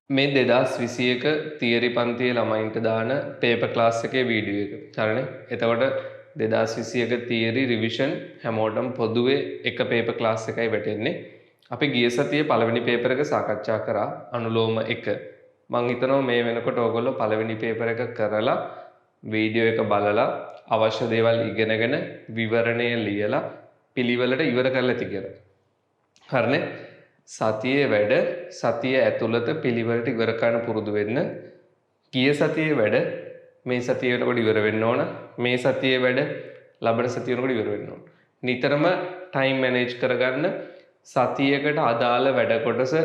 මේ 2021 තියරි පන්තියේ ළමයින්ට දාන පේපර් ක්ලාස් එකේ වීඩියෝ එක. හරිනේ. එතකොට 2021 තියරි රිවිෂන් හැමෝටම පොදුවේ එක පේපර් ක්ලාස් එකයි වැටෙන්නේ. අපි ගිය සතියේ පළවෙනි පේපර් එක සාකච්ඡා කරා අනුලෝම 1. මම හිතනවා මේ වෙනකොට ඕගොල්ලෝ පළවෙනි පේපර් එක කරලා වීඩියෝ එක බලලා අවශ්‍ය දේවල් ඉගෙනගෙන විවරණය ලියලා පිළිවෙලට ඉවර කරලා ඇති කියලා. හරිනේ. සතියේ වැඩ සතිය ඇතුළත පිළිවෙලට ඉවර කරන්න පුරුදු වෙන්න. ගිය සතියේ වැඩ මේ සතිය වෙනකොට ඉවර වෙන්න ඕන. මේ සතියේ වැඩ ලබන සතිය වෙනකොට ඉවර වෙන්න ඕන. නිතරම ටයිම් මැනේජ් කරගන්න. සතියකට අදාළ වැඩ කොටස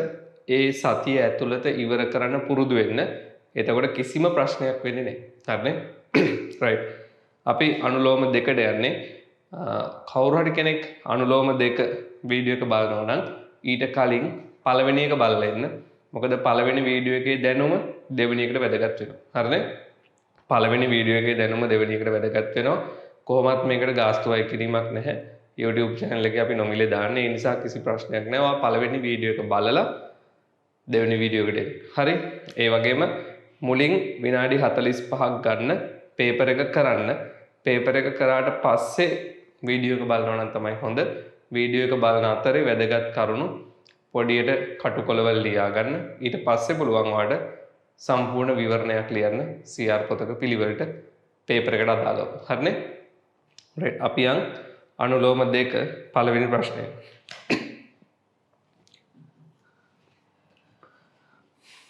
ඒ සතිය ඇතුළත ඉවර කරන්න පුරුදු වෙන්න. එතකොට කිසිම ප්‍රශ්නයක් වෙන්නේ නැහැ. හරිනේ? right. අපි අනුලෝම 2ට යන්නේ. කවුරු හරි කෙනෙක් අනුලෝම 2 වීඩියෝ එක බලනවා නම් ඊට කලින් පළවෙනි එක බලලා ඉන්න. මොකද පළවෙනි වීඩියෝ එකේ දැනුම දෙවෙනි එකට වැදගත් වෙනවා. හරිනේ? පළවෙනි වීඩියෝ එකේ දැනුම දෙවෙනි එකට වැදගත් වෙනවා. කොහොමත් මේකට ගාස්තු වයි කිරීමක් නැහැ. YouTube channel එකේ අපි නොමිලේ දාන්නේ. ඒ නිසා කිසි ප්‍රශ්නයක් නැහැ. ඔයා පළවෙනි වීඩියෝ එක බලලා දෙවෙනි වීඩියෝ එකට එන්න. හරි? ඒ වගේම මුලින් විනාඩි 45ක් ගන්න පේපර් එක කරන්න. පේපර් එක කරාට පස්සේ වීඩියෝ එක බලනවා නම් තමයි හොඳ. වීඩියෝ එක බලන අතරේ වැදගත් කරුණු පොඩියට කටුකොළවල් ලියා ගන්න. ඊට පස්සේ පුළුවන් ඔයාලට සම්පූර්ණ විවරණයක් ලියන්න CR පොතක පිළිවෙලට පේපර් එකට අදාළව. හරිනේ? right. අපි යන් අනුලෝම 2 පළවෙනි ප්‍රශ්නය.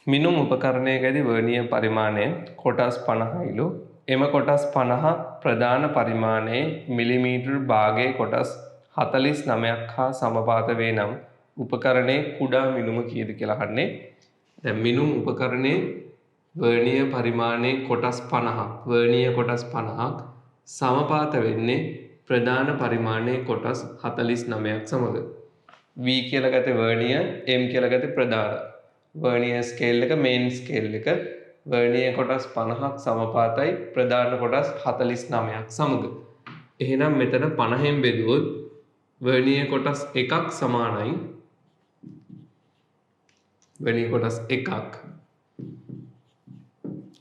මිනුම් උපකරණයකදී වර්ණීය පරිමාණය කොටස් 50යිලු. එම කොටස් 50 ප්‍රධාන පරිමාණයේ මිලිමීටර් භාගයේ කොටස් 49ක් හා සමපාත වේ නම් උපකරණයේ කුඩා මිනුම කීයද කියලා අහන්නේ. දැන් මිනුම් උපකරණයේ වර්ණීය පරිමාණයේ කොටස් 50 වර්ණීය කොටස් 50ක් සමපාත වෙන්නේ ප්‍රධාන පරිමාණයේ කොටස් 49ක් සමග. V කියලා ගත්තේ වර්ණීය, M කියලා ගත්තේ ප්‍රධාන. වර්ණීය ස්කේල් එක මේන් ස්කේල් එක වර්ණීය කොටස් 50ක් සමපාතයි ප්‍රධාන කොටස් 49ක් සමග. එහෙනම් මෙතන 50න් බෙදුවොත් වර්ණීය කොටස් 1ක් සමානයි වර්ණීය කොටස් 1ක්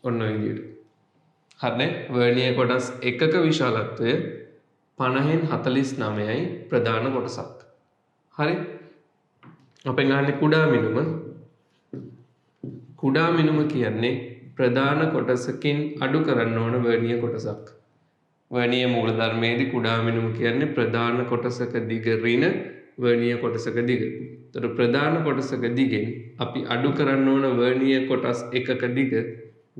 ඔන්න ඔය විදිහට. හරිනේ? වර්ණීය කොටස් 1ක විශාලත්වය 50න් 49යි ප්‍රධාන කොටසක්. හරි? අපෙන් අහන්නේ කුඩා මිනුම. කුඩා මිනුම කියන්නේ ප්‍රධාන කොටසකින් අඩු කරන්න ඕන වර්ණීය කොටසක්. වර්ණීය මූලධර්මයේදී කුඩා මිනුම කියන්නේ ප්‍රධාන කොටසක දිග ඍණ වර්ණීය කොටසක දිග. ඒතර ප්‍රධාන කොටසක දිගෙන් අපි අඩු කරන්න ඕන වර්ණීය කොටස් එකක දිග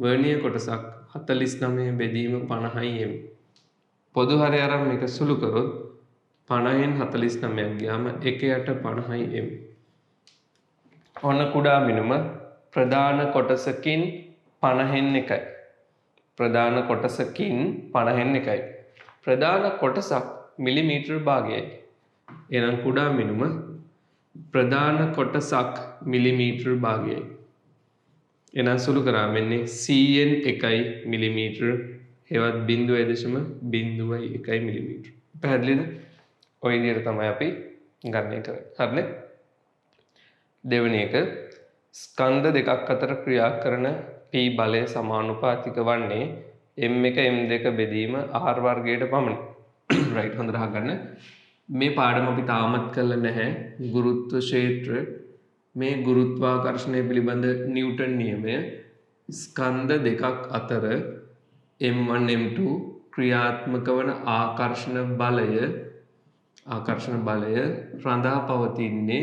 වර්ණීය කොටසක් 49 බෙදීම 50යි m. පොදු හරය අරන් මේක සුළු කරොත් 50න් 49ක් ගියාම 1 යට 50යි m. ඔන්න කුඩා මිනුම ප්‍රධාන කොටසකින් 50න් 1යි. ප්‍රධාන කොටසකින් 50න් 1යි. ප්‍රධාන කොටසක් මිලිමීටර් භාගයයි. එහෙනම් කුඩා මිනුම ප්‍රධාන කොටසක් මිලිමීටර් භාගයයි. එහෙනම් සුළු කරා මෙන්නේ CN 1යි මිලිමීටර් හෙවත් 0.01යි මිලිමීටර්. පැහැදිලිද? ඔය විදිහට තමයි අපි ගණනය කරන්නේ. හරිනේ? දෙවෙනි එක ස්කන්ධ දෙකක් අතර ක්‍රියා කරන P බලය සමානුපාතික වන්නේ M1 M2 බෙදීම R වර්ගයට පමණි. right. හොඳට අහගන්න. මේ පාඩම අපි තාමත් කරලා නැහැ. ගුරුත්ව ක්ෂේත්‍ර මේ ගුරුත්වාකර්ෂණය පිළිබඳ නිව්ටන් නියමය ස්කන්ධ දෙකක් අතර M1 M2 ක්‍රියාත්මක වන ආකර්ෂණ බලය රඳා පවතින්නේ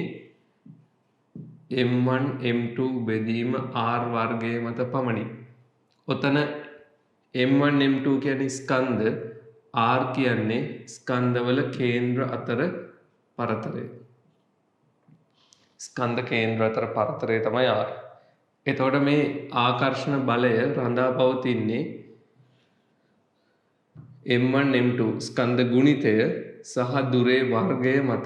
M1 M2 බෙදීම R වර්ගය මත පමණි. ඔතන M1 M2 කියන්නේ ස්කන්ධ, R කියන්නේ ස්කන්ධවල කේන්ද්‍ර අතර පරතරය. ස්කන්ධ කේන්ද්‍ර අතර පරතරය තමයි R. එතකොට මේ ආකර්ෂණ බලය රඳා පවතින්නේ M1 M2 ස්කන්ධ ගුණිතය සහ දුරේ වර්ගය මත.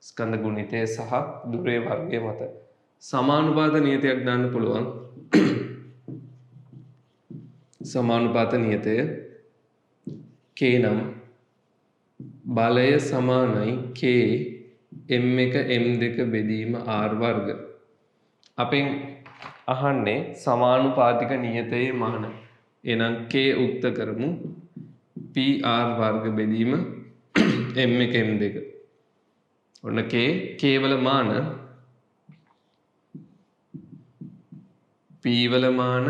ස්කන්ධ ගුණිතය සහ දුරේ වර්ගය මත. සමානුපාත නියතයක් දාන්න පුළුවන්. සමානුපාත නියතය K නම් බලය සමානයි K M1 M2 බෙදීම R වර්ග. අපෙන් අහන්නේ සමානුපාතික නියතයේ මාන. එහෙනම් k උක්ත කරමු. pr වර්ග බෙදීම m1 m2. ඔන්න k වල මාන p වල මාන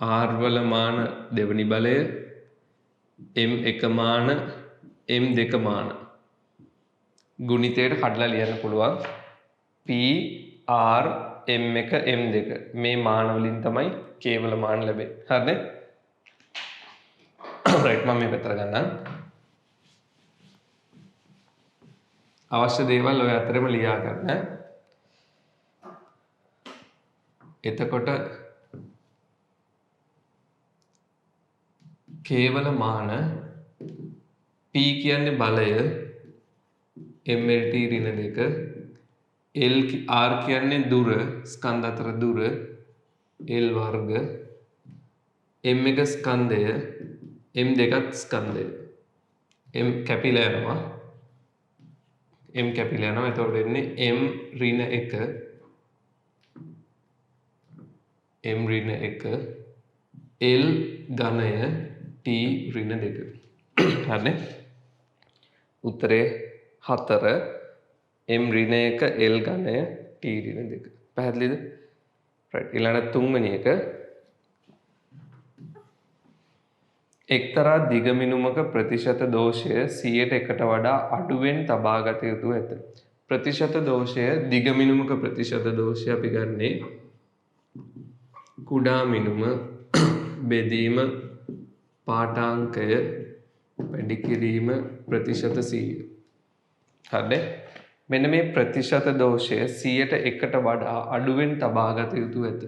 r වල මාන දෙවනි බලය m1 මාන m2 මාන ගුණිතයට කඩලා ලියන්න පුළුවන්. p r m1 m2 මේ මාන වලින් තමයි k වල මාන ලැබෙන්නේ. හරිද? රයිට් මම මේ පැත්තට ගන්නම්. අවශ්‍ය දේවල් ඔය අතරම ලියා ගන්න. එතකොට කේවල මාන p කියන්නේ බලය mlt ඍණ 2 l r කියන්නේ දුර ස්කන්ධ අතර දුර l වර්ග m1 ස්කන්ධය m2 ස්කන්ධය m කැපිලා යනවා එතකොට එන්නේ m ඍණ 1 m ඍණ 1 l ඝනය t ඍණ 2. හරිනේ? උත්තරේ 4 m ඍණ 1 l ඝනය t ඍණ 2. පැහැදිලිද? රයිට්. ඊළඟ තුන්වෙනි එක එක්තරා දිගමිනුමක ප්‍රතිශත දෝෂය 100ට වඩා අඩුවෙන් තබා ගත යුතු ඇත. ප්‍රතිශත දෝෂය දිගමිනුමක ප්‍රතිශත දෝෂය අපි ගන්නේ කුඩා මිනුම බෙදීම පාඨාංකය වැඩි කිරීම ප්‍රතිශත 100. හරිද? මෙන්න මේ ප්‍රතිශත දෝෂය 100ට වඩා අඩුවෙන් තබා ගත යුතු ඇත.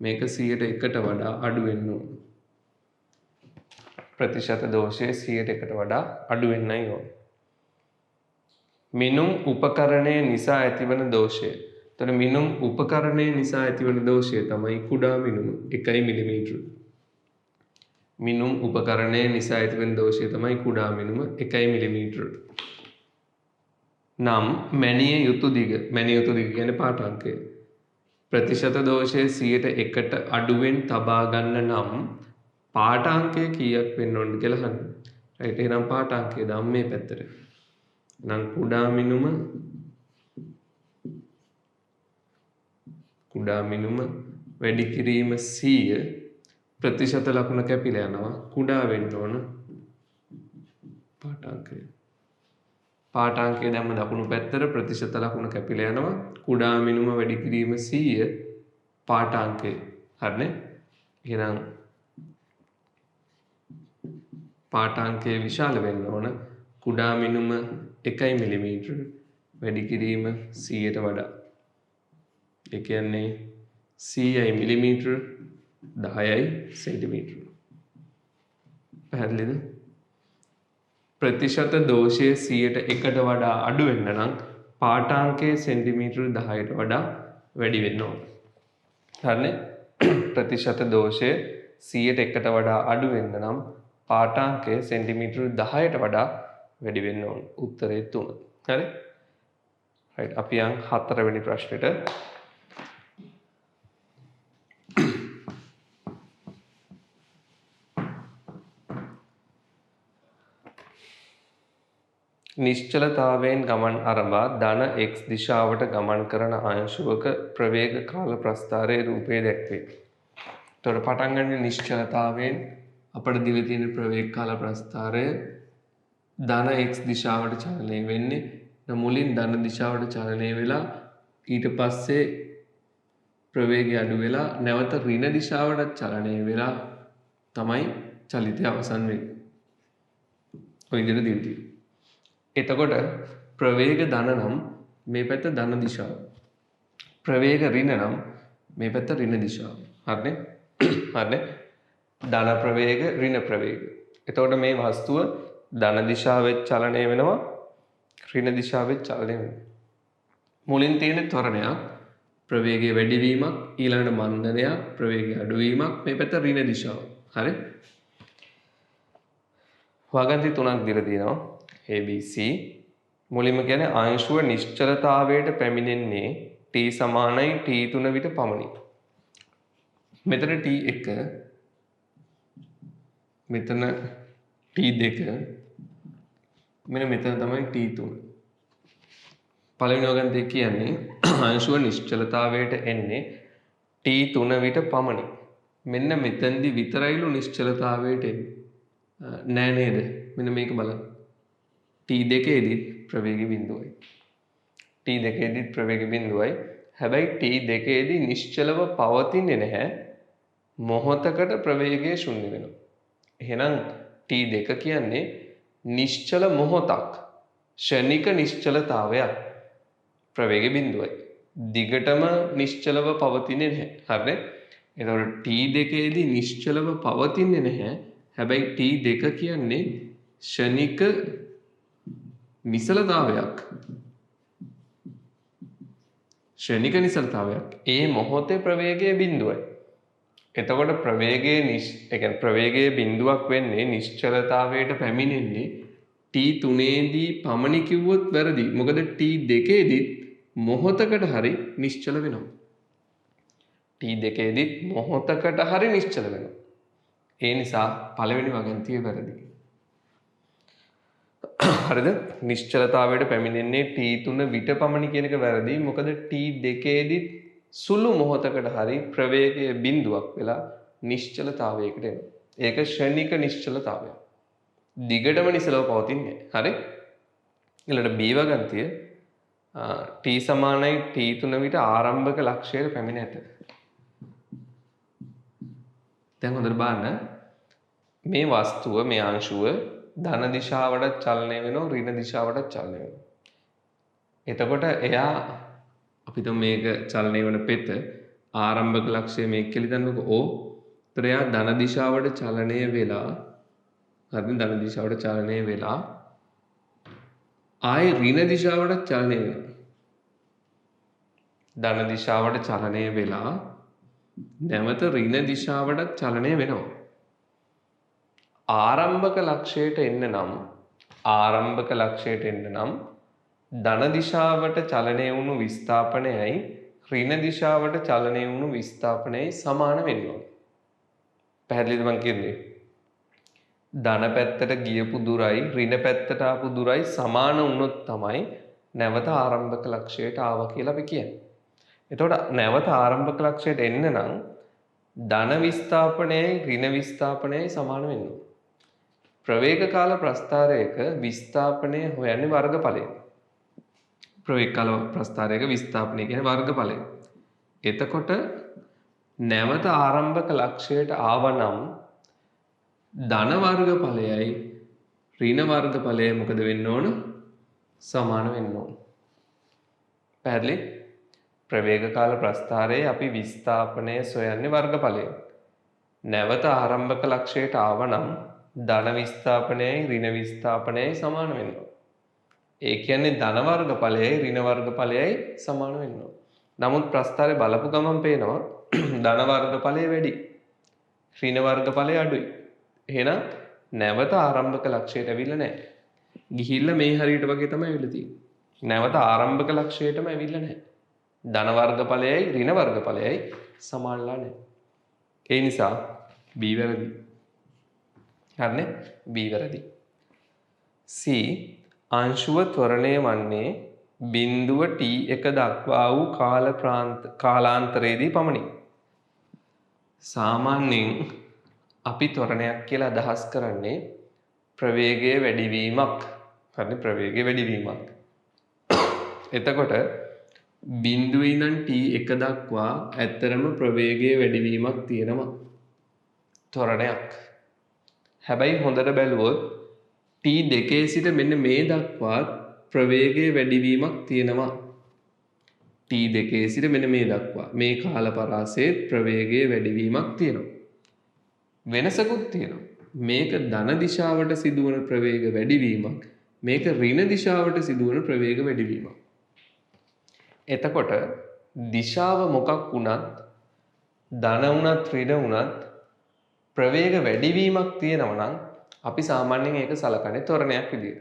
මේක 100ට වඩා අඩු වෙන්න ඕන. ප්‍රතිශත දෝෂය 100ට වඩා අඩු වෙන්නයි ඕන. මිනුම් උපකරණය නිසා ඇතිවන දෝෂය. එතකොට මිනුම් උපකරණය නිසා ඇතිවන දෝෂය තමයි කුඩා මිනුම 1 මිලිමීටර. මිනුම් උපකරණය නිසා ඇතිවන දෝෂය තමයි කුඩා මිනුම 1 මිලිමීටර. නම් මැනිය යුතු දිග කියන්නේ පාඨාංකය. ප්‍රතිශත දෝෂය 100ට අඩුවෙන් තබා ගන්න නම් පාඨාංකය කීයක් වෙන්න ඕනද කියලා අහන්න. රයිට්. එහෙනම් පාඨාංකය දාමු මේ පැත්තට. නම් කුඩා මිනුම වැඩි කිරීම 100 ප්‍රතිශත ලකුණ කැපිලා යනවා. කුඩා වෙන්න ඕන පාඨාංකය. පාඨාංකය දැම්ම දකුණු පැත්තට ප්‍රතිශත ලකුණ කැපිලා යනවා. කුඩා මිනුම වැඩි කිරීම 100 පාඨාංකය. හරිනේ? එහෙනම් පාඨාංකය විශාල වෙන්න ඕන. කුඩා මිනුම 1 මිලිමීටර වැඩි කිරීම 100ට වඩා. ඒ කියන්නේ 100යි මිලිමීටර 10යි සෙන්ටිමීටර. පැහැදිලිද? ප්‍රතිශත දෝෂය 100ට වඩා අඩු වෙන්න නම් පාඨාංකය සෙන්ටිමීටර 10ට වඩා වැඩි වෙන්න ඕන. හරිනේ? ප්‍රතිශත දෝෂය 100ට වඩා අඩු වෙන්න නම් පාඨාංකය සෙන්ටිමීටර 10ට වඩා වැඩි වෙන්න ඕන. උත්තරේ 3. හරි? රයිට්. අපි යන් 4 වෙනි ප්‍රශ්නෙට. නිශ්චලතාවයෙන් ගමන් අරඹා ධන x දිශාවට ගමන් කරන අංශුවක ප්‍රවේග කාල ප්‍රස්ථාරයේ රූපය දැක්වේ. එතකොට පටන් ගන්න නිශ්චලතාවයෙන් අපිට දිවි තියෙන ප්‍රවේග කාල ප්‍රස්ථාරය ධන x දිශාවට චලනය වෙන්නේ. මුලින් ධන දිශාවට චලනය වෙලා ඊට පස්සේ ප්‍රවේගය අඩු වෙලා නැවත ඍණ දිශාවට චලනය වෙලා තමයි චලිතය අවසන් වෙන්නේ. ඔය විදිහට දිවි. එතකොට ප්‍රවේග ධන නම් මේ පැත්ත ධන දිශාව. ප්‍රවේග ඍණ නම් මේ පැත්ත ඍණ දිශාව. හරිනේ? හරිනේ? ධන ප්‍රවේග ඍණ ප්‍රවේග. එතකොට මේ වස්තුව ධන දිශාවෙත් චලනය වෙනවා ඍණ දිශාවෙත් චලනය වෙනවා. මුලින් තියෙන ත්වරණයක් ප්‍රවේගයේ වැඩිවීමක් ඊළඟට මන්දනයක් ප්‍රවේගයේ අඩුවීමක් මේ පැත්ත ඍණ දිශාව. හරි? වගන්ති තුනක් දීලා තියෙනවා. ABC මුලින්ම කියන්නේ අංශුව නිශ්චලතාවයට පැමිණෙන්නේ t සමානයි t3 විට පමණි. මෙතන t1 මෙතන t2 මෙන්න මෙතන තමයි t3. පළවෙනි වගන්තිය කියන්නේ අංශුව නිශ්චලතාවයට එන්නේ t3 විට පමණි. මෙන්න මෙතෙන්දි විතරයිලු නිශ්චලතාවයට එන්නේ. නෑ නේද? මෙන්න මේක බලන්න. t2 ප්‍රවේග බිඳුවයි. t2 ප්‍රවේග බිඳුවයි. හැබැයි t2 නිශ්චලව පවතින්නේ නැහැ. මොහොතකට ප්‍රවේගය ශුන්‍ය වෙනවා. එහෙනම් t2 කියන්නේ නිශ්චල මොහොතක්. ෂණික නිශ්චලතාවයක්. ප්‍රවේග බිඳුවයි. දිගටම නිශ්චලව පවතින්නේ නැහැ. හරිද? එතකොට t2 නිශ්චලව පවතින්නේ නැහැ. හැබැයි t2 කියන්නේ ෂණික නිසලතාවයක්. ෂණික නිසලතාවයක්. ඒ මොහොතේ ප්‍රවේගයේ බිඳුවයි. එතකොට ප්‍රවේගයේ බිඳුවක් වෙන්නේ නිශ්චලතාවයට පැමිණෙන්නේ t3 පමණි කිව්වොත් වැරදි. මොකද t2 මොහොතකට හරි නිශ්චල වෙනවා. t2 මොහොතකට හරි නිශ්චල වෙනවා. ඒ නිසා පළවෙනි වගන්තිය වැරදි. හරිද? නිශ්චලතාවයට පැමිණෙන්නේ t3 විට පමණි කියන එක වැරදි. මොකද t2 සුළු මොහොතකට හරි ප්‍රවේගයේ බිඳුවක් වෙලා නිශ්චලතාවයකට එනවා. ඒක ෂණික නිශ්චලතාවය. දිගටම නිසලව පවතින්නේ. හරි? ඊළඟට b වගන්තිය t සමානයි t3 විට ආරම්භක ලක්ෂයට පැමිණ ඇත. දැන් හොඳට බලන්න මේ වස්තුව මේ අංශුව ධන දිශාවට චලනය වෙනවා ඍණ දිශාවට චලනය වෙනවා. එතකොට එයා අපි තුම මේක චලනය වෙන පෙත ආරම්භක ලක්ෂය මේක කියලා දන්නකො O. ඒතර එයා ධන දිශාවට චලනය වෙලා හරිද ධන දිශාවට චලනය වෙලා ආයේ ඍණ දිශාවට චලනය වෙනවා. ධන දිශාවට චලනය වෙලා නැවත ඍණ දිශාවට චලනය වෙනවා. ආරම්භක ලක්ෂයට එන්න නම් ධන දිශාවට චලනය වුණු විස්ථාපනයයි ඍණ දිශාවට චලනය වුණු විස්ථාපනයයි සමාන වෙන්න ඕනේ. පැහැදිලිද මං කියන්නේ? ධන පැත්තට ගියපු දුරයි ඍණ පැත්තට ආපු දුරයි සමාන වුණොත් තමයි නැවත ආරම්භක ලක්ෂයට ආවා කියලා අපි කියන්නේ. එතකොට නැවත ආරම්භක ලක්ෂයට එන්න නම් ධන විස්ථාපනයයි ඍණ විස්ථාපනයයි සමාන වෙන්න ඕනේ. ප්‍රවේග කාල ප්‍රස්ථාරයක විස්ථාපනය හොයන්නේ වර්ගඵලය. ප්‍රවේග කාල ප්‍රස්ථාරයක විස්ථාපනය කියන්නේ වර්ගඵලය. එතකොට නැවත ආරම්භක ලක්ෂයට ආවනම් ධන වර්ගඵලයයි ඍණ වර්ගඵලයයි මොකද වෙන්න ඕන? සමාන වෙන්න ඕන. පැහැදිලි? ප්‍රවේග කාල ප්‍රස්ථාරයේ අපි විස්ථාපනය සොයන්නේ වර්ගඵලය. නැවත ආරම්භක ලක්ෂයට ආවනම් ධන විස්ථාපනයයි ඍණ විස්ථාපනයයි සමාන වෙන්න ඕන. ඒ කියන්නේ ධන වර්ගඵලයයි ඍණ වර්ගඵලයයි සමාන වෙන්න ඕන. නමුත් ප්‍රස්ථාරය බලපු ගමන් පේනවා ධන වර්ගඵලය වැඩි. ඍණ වර්ගඵලය අඩුයි. එහෙනම් නැවත ආරම්භක ලක්ෂයට ඇවිල්ලා නැහැ. ගිහිල්ලා මේ හරියට වගේ තමයි ඇවිල්ලා තියෙන්නේ. නැවත ආරම්භක ලක්ෂයටම ඇවිල්ලා නැහැ. ධන වර්ගඵලයයි ඍණ වර්ගඵලයයි සමානලා නැහැ. ඒ නිසා b වැරදි. හරිනේ? b වැරදි. c අංශුව ත්වරණය වන්නේ බිඳුව t1 දක්වා වූ කාලාන්තරයේදී පමණි. සාමාන්‍යයෙන් අපි ත්වරණයක් කියලා අදහස් කරන්නේ ප්‍රවේගයේ වැඩිවීමක්. හරිනේ? ප්‍රවේගයේ වැඩිවීමක්. එතකොට බිඳුවේ ඉඳන් t1 දක්වා ඇත්තරම ප්‍රවේගයේ වැඩිවීමක් තියෙනවා. ත්වරණයක්. හැබැයි හොඳට බැලුවොත් t2 සිට මෙන්න මේ දක්වා ප්‍රවේගයේ වැඩිවීමක් තියෙනවා. t2 සිට මෙන්න මේ දක්වා මේ කාල පරාසයේ ප්‍රවේගයේ වැඩිවීමක් තියෙනවා. වෙනසකුත් තියෙනවා. මේක ධන දිශාවට සිදුවන ප්‍රවේග වැඩිවීමක්. මේක ඍණ දිශාවට සිදුවන ප්‍රවේග වැඩිවීමක්. එතකොට දිශාව මොකක් වුණත් ධන වුණත් ඍණ වුණත් ප්‍රවේග වැඩිවීමක් තියෙනවා නම් අපි සාමාන්‍යයෙන් ඒක සලකන්නේ ත්වරණයක් විදියට.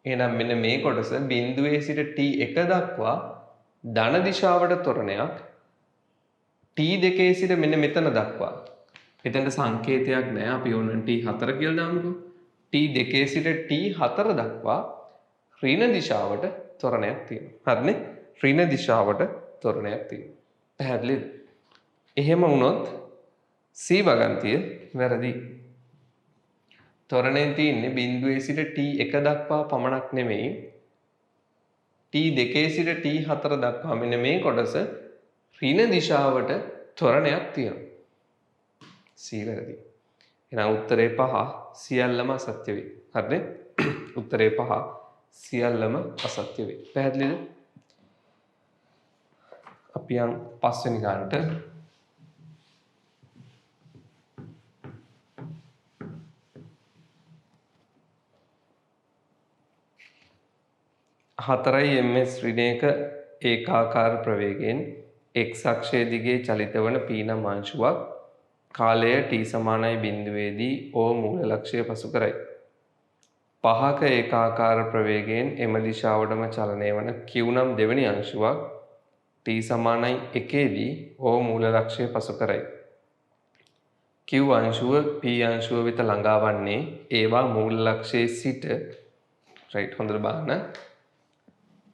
එහෙනම් මෙන්න මේ කොටස බිඳුවේ සිට t1 දක්වා ධන දිශාවට ත්වරණයක් T2 සිට මෙන්න මෙතන දක්වා. එතනට සංකේතයක් නැහැ. අපි ඕනනම් T4 කියලා දාමුකෝ. T2 සිට T4 දක්වා ඍණ දිශාවට ත්වරණයක් තියෙනවා. හරිනේ? ඍණ දිශාවට ත්වරණයක් තියෙනවා. පැහැදිලිද? එහෙම වුණොත් C වගන්තිය වැරදි. ත්වරණයෙන් තියෙන්නේ බිඳුවේ සිට T1 දක්වා පමණක් නෙමෙයි. T2 සිට T4 දක්වා මෙන්න මේ කොටස ඍණ දිශාවට ත්වරණයක් තියෙනවා. C වැරදි. එහෙනම් උත්තරේ 5 සියල්ලම අසත්‍ය වෙයි. හරිද? උත්තරේ 5 සියල්ලම අසත්‍ය වෙයි. පැහැදිලිද? අපි යන් පස්වෙනි ගානට. හතරයි ms ඍණයක ඒකාකාර ප්‍රවේගයෙන් x අක්ෂය දිගේ චලිත වන p නම් අංශුවක් කාලය t සමානයි බිඳුවේදී o මූල ලක්ෂය පසු කරයි. පහක ඒකාකාර ප්‍රවේගයෙන් එම දිශාවටම චලනය වන q නම් දෙවැනි අංශුවක් t සමානයි 1දී o මූල ලක්ෂය පසු කරයි. q අංශුව p අංශුව වෙත ළඟා වන්නේ ඒවා මූල ලක්ෂයේ සිට රයිට් හොඳට බලන්න.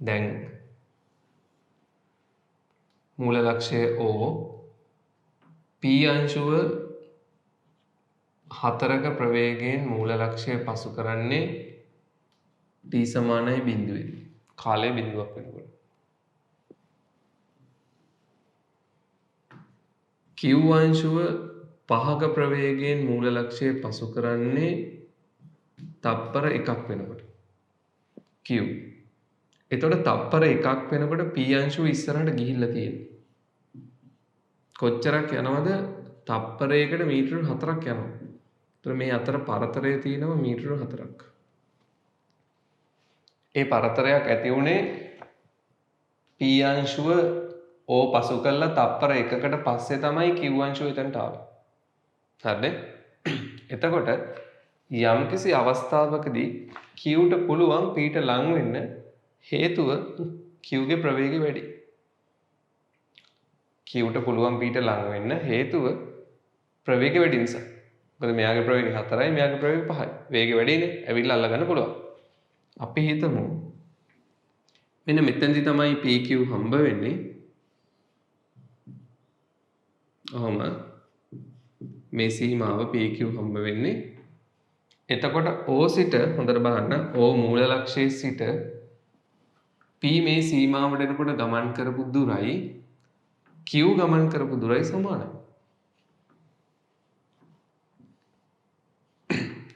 දැන් මූල ලක්ෂය O P අංශුව 4ක ප්‍රවේගයෙන් මූල ලක්ෂය පසු කරන්නේ t සමානයි බිඳුවේදී. කාලය බිඳුවක් වෙනකොට. Q අංශුව 5ක ප්‍රවේගයෙන් මූල ලක්ෂය පසු කරන්නේ තප්පර 1ක් වෙනකොට. Q. එතකොට තප්පර 1ක් වෙනකොට P අංශුව ඉස්සරහට ගිහිල්ලා තියෙනවා. කොච්චරක් යනවද? තප්පරයකට මීටර 4ක් යනවා. ඒතර මේ අතර පරතරය තියෙනවා මීටර 4ක්. ඒ පරතරයක් ඇති උනේ P අංශුව O පසු කළා තප්පර 1කට පස්සේ තමයි Q අංශුව එතනට ආවේ. හරිද? එතකොට යම්කිසි අවස්ථාවකදී Qට පුළුවන් Pට ලං වෙන්න හේතුව Q ගේ ප්‍රවේගය වැඩි. Qට පුළුවන් Pට ලං වෙන්න හේතුව ප්‍රවේගය වැඩි නිසා. මොකද මෙයාගේ ප්‍රවේගය 4යි මෙයාගේ ප්‍රවේගය 5යි. වේගය වැඩිනේ. ඇවිල්ලා අල්ල ගන්න පුළුවන්. අපි හිතමු මෙන්න මෙතනදි තමයි PQ හම්බ වෙන්නේ. ඔහොම මේ සීමාව PQ හම්බ වෙන්නේ. එතකොට O සිට හොඳට බලන්න O මූල ලක්ෂයේ සිට P මේ සීමාවට එනකොට ගමන් කරපු දුරයි Q ගමන් කරපු දුරයි සමානයි.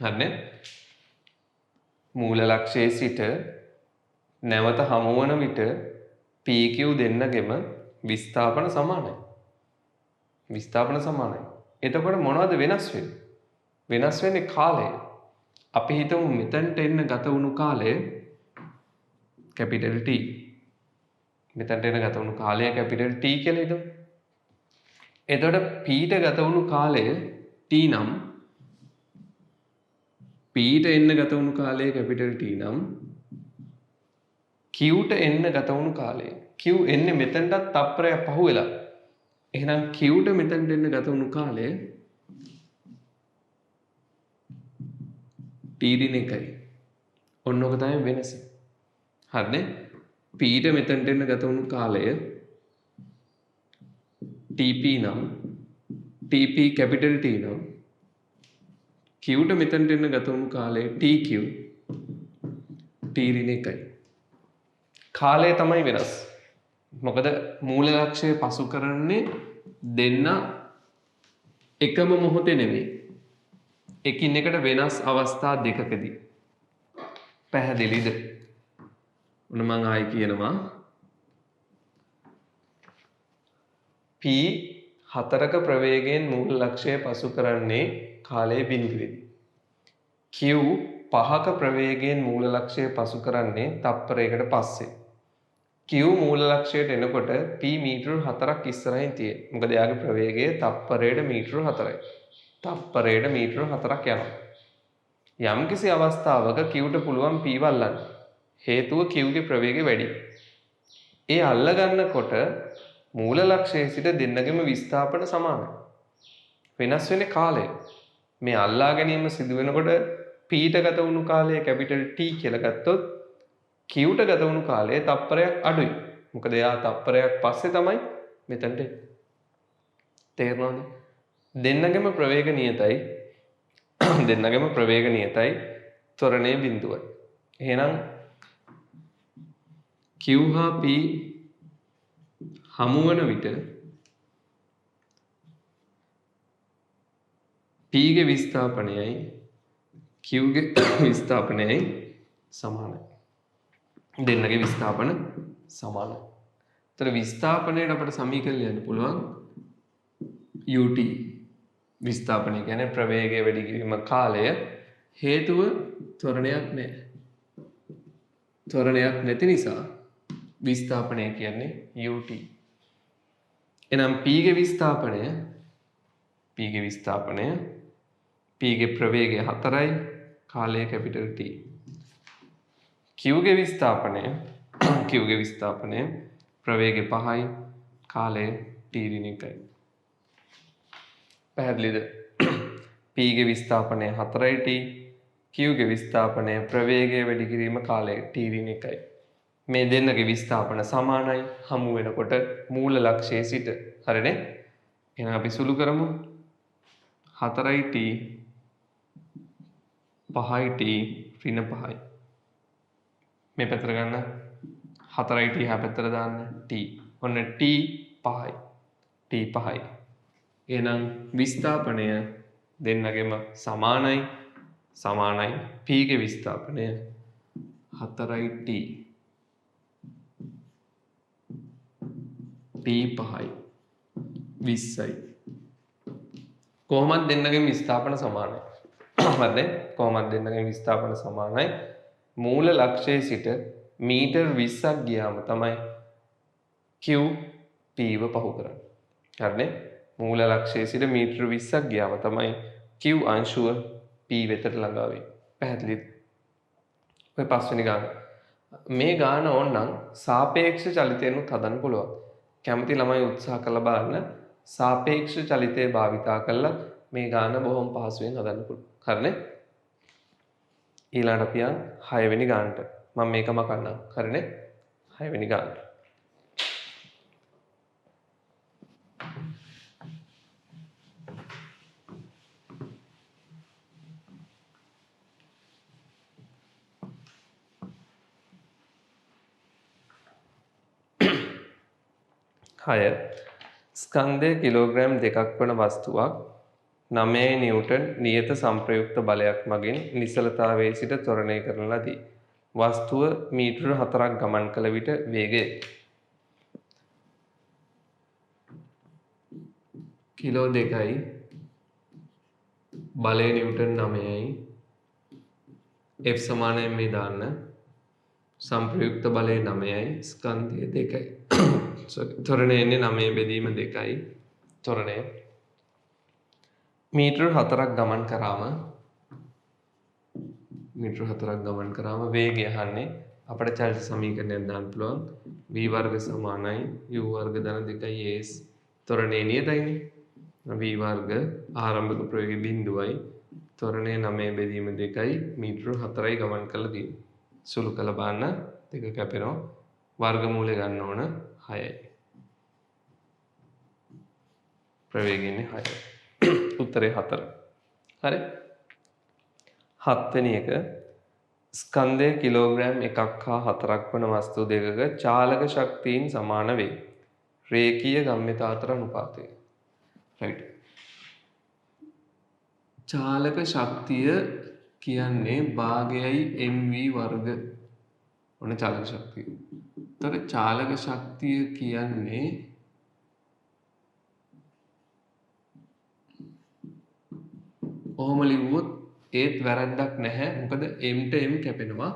හරිනේ? මූල ලක්ෂයේ සිට නැවත හමු වන විට PQ දෙන්නගෙම විස්ථාපන සමානයි. විස්ථාපන සමානයි. එතකොට මොනවද වෙනස් වෙන්නේ? වෙනස් වෙන්නේ කාලය. අපි හිතමු මෙතනට එන්න ගත වුණු කාලය කැපිටල් T. මෙතනට එන ගත වුණු කාලය කැපිටල් T කියලා හිතමු. එතකොට Pට ගත වුණු කාලය T නම් Pට එන්න ගත වුණු කාලය කැපිටල් T නම් Qට එන්න ගත වුණු කාලය Q එන්නේ මෙතනටත් තප්පරයක් පහුවෙලා. එහෙනම් Qට මෙතනට එන්න ගත වුණු කාලය T ඍණ 1යි. ඔන්න ඔක තමයි වෙනස. හරිනේ? Pට මෙතනට එන්න ගත වුණු කාලය TP නම් TP කැපිටල් T නම් Qට මෙතනට එන්න ගත වුණු කාලය TQ T ඍණ 1යි. කාලය තමයි වෙනස්. මොකද මූල ලක්ෂය පසු කරන්නේ දෙන්න එකම මොහොතේ නෙමෙයි. එකින් එකට වෙනස් අවස්ථා දෙකකදී. පැහැදිලිද? ඔන්න මම ආයි කියනවා P 4ක ප්‍රවේගයෙන් මූල ලක්ෂය පසු කරන්නේ කාලයේ බිඳුවේදී. Q 5ක ප්‍රවේගයෙන් මූල ලක්ෂය පසු කරන්නේ තප්පරයකට පස්සේ. Q මූල ලක්ෂයට එනකොට P මීටර 4ක් ඉස්සරහින් තියෙනවා. මොකද එයාගේ ප්‍රවේගය තප්පරයට මීටර 4යි. තප්පරයට මීටර 4ක් යනවා. යම්කිසි අවස්ථාවක Qට පුළුවන් P වල්ලන්න. හේතුව Q ගේ ප්‍රවේගය වැඩි. ඒ අල්ල ගන්නකොට මූල ලක්ෂයේ සිට දෙන්නගෙම විස්ථාපන සමානයි. වෙනස් වෙන්නේ කාලය. මේ අල්ලා ගැනීම සිදු වෙනකොට P-ට ගත වුණු කාලය කැපිටල් T කියලා ගත්තොත් Q-ට ගත වුණු කාලය තප්පරයක් අඩුයි. මොකද එයා තප්පරයක් පස්සේ තමයි මෙතනට තේරෙනවද? දෙන්නගෙම ප්‍රවේග නියතයි. දෙන්නගෙම ප්‍රවේග නියතයි. ත්වරණයේ බිඳුවයි. එහෙනම් Q හා P හමු වන විට P ගේ විස්ථාපනයයි Q ගේ විස්ථාපනයයි සමානයි. දෙන්නගේ විස්ථාපන සමානයි. ඒතර විස්ථාපනයේ අපට සමීකරණ ලියන්න පුළුවන් ut විස්ථාපනය කියන්නේ ප්‍රවේගය වැඩි කිරීම කාලය හේතුව ත්වරණයක් නැහැ. ත්වරණයක් නැති නිසා විස්ථාපනය කියන්නේ ut. එනම් p ගේ විස්ථාපනය p ගේ ප්‍රවේගය 4යි කාලය කැපිටල් T. q ගේ විස්ථාපනය ප්‍රවේගය 5යි කාලය t ඍණ 1යි. පැහැදිලිද? p ගේ විස්ථාපනය 4යි t, q ගේ විස්ථාපනය ප්‍රවේගය වැඩි කිරීම කාලය t ඍණ 1යි. මේ දෙන්නගේ විස්ථාපන සමානයි හමු වෙනකොට මූල ලක්ෂයේ සිට. හරිනේ? එහෙනම් අපි සුළු කරමු. 4යි t 5යි t ඍණ 5යි. මේ පැත්තට ගන්න 4යි t හැ පැත්තට දාන්න t. ඔන්න t 5යි. t 5යි. එහෙනම් විස්ථාපනය දෙන්නගෙම සමානයි. p ගේ විස්ථාපනය 4යි t p 5යි 20යි. කොහොමද දෙන්නගෙම විස්ථාපන සමානයි? හරිද? කොහොමද දෙන්නගෙම විස්ථාපන සමානයි? මූල ලක්ෂයේ සිට මීටර් 20ක් ගියාම තමයි q p ව පහු කරන්නේ. හරිනේ? මූල ලක්ෂයේ සිට මීටර් 20ක් ගියාම තමයි q අංශුව p වෙතට ළඟා වෙන්නේ. පැහැදිලිද? ඔය පස්වෙනි ගාන. මේ ගාන ඕනනම් සාපේක්ෂ චලිතයනුත් හදන්න පුළුවන්. කැමති ළමයි උත්සාහ කරලා බලන්න සාපේක්ෂ චලිතය භාවිතා කරලා මේ ගාන බොහොම පහසුවෙන් හදන්න පුළුවන්. හරිනේ? ඊළඟට අපි යන් 6 වෙනි ගානට. මම මේක මකන්නම්. හරිනේ? 6 වෙනි ගානට. හය ස්කන්ධය කිලෝග්‍රෑම් 2ක් වන වස්තුවක් 9 නිව්ටන් නියත සංප්‍රයුක්ත බලයක් මගින් නිසලතාවයේ සිට ත්වරණය කරන ලදී. වස්තුව මීටර 4ක් ගමන් කළ විට වේගය කිලෝ 2යි බලය නිව්ටන් 9යි F සමානයෙන් මේ දාන්න සංප්‍රයුක්ත බලය 9යි ස්කන්ධය 2යි. ත්වරණය එන්නේ 9 බෙදීම 2යි. ත්වරණය මීටර 4ක් ගමන් කරාම වේගය අහන්නේ අපිට චලිත සමීකරණයක් දාන්න පුළුවන් v වර්ග සමානයි u වර්ග ධන 2යි s. ත්වරණය නියතයිනේ. v වර්ග ආරම්භක ප්‍රවේගය බිඳුවයි. ත්වරණය 9 බෙදීම 2යි මීටර 4යි ගමන් කළා තියෙන්නේ. සුළු කළ බලන්න දෙක කැපෙනවා. වර්ගමූලය ගන්න ඕන 6යි. ප්‍රවේගය ඉන්නේ 6යි. උත්තරේ 4. හරි? 7 වෙනි එක ස්කන්ධය කිලෝග්‍රෑම් 1ක් හා 4ක් වන වස්තු දෙකක චාලක ශක්තියින් සමාන වේ. රේඛීය ගම්‍යතා අතර අනුපාතය. right. චාලක ශක්තිය කියන්නේ භාගයයි mv වර්ග. ඔන්න චාලක ශක්තිය. ඒතර චාලක ශක්තිය කියන්නේ ඔහොම ලිව්වොත් ඒත් වැරද්දක් නැහැ. මොකද m ට m කැපෙනවා.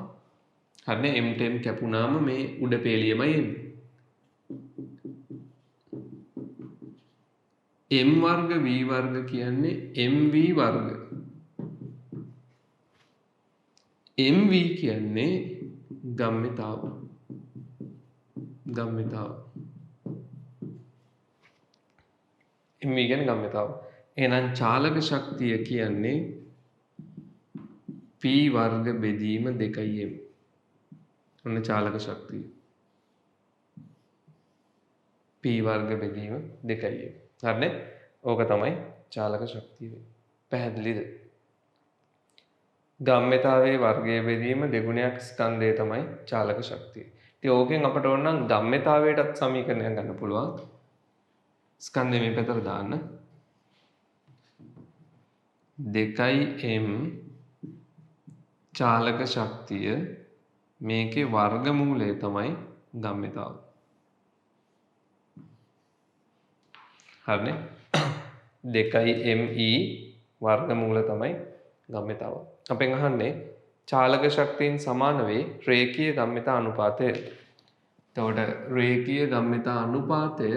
හරිනේ? m ට m කැපුණාම මේ උඩ පේලියමයි එන්නේ. m වර්ග v වර්ග කියන්නේ mv වර්ග. mv කියන්නේ ගම්‍යතාව. ගම්මිතාව. m කියන්නේ ගම්මිතාව. එහෙනම් චාලක ශක්තිය කියන්නේ p වර්ග බෙදීම 2m. ඔන්න චාලක ශක්තිය. p වර්ග බෙදීම 2m. හරිනේ? ඕක තමයි චාලක ශක්තිය. පැහැදිලිද? ගම්මිතාවේ වර්ගය බෙදීම දෙගුණයක් ස්කන්ධය තමයි චාලක ශක්තිය. ඉතින් ඕකෙන් අපට ඕන නම් ගම්මිතාවයටත් සමීකරණයක් ගන්න පුළුවන්. ස්කන්ධය මේ පැත්තට දාන්න. 2m චාලක ශක්තිය මේකේ වර්ගමූලය තමයි ගම්මිතාව. හරිනේ? 2me වර්ගමූල තමයි ගම්මිතාව. අපෙන් අහන්නේ චාලක ශක්තියින් සමාන වේ රේඛීය ගම්මිතා අනුපාතය. එතකොට රේඛීය ගම්මිතා අනුපාතය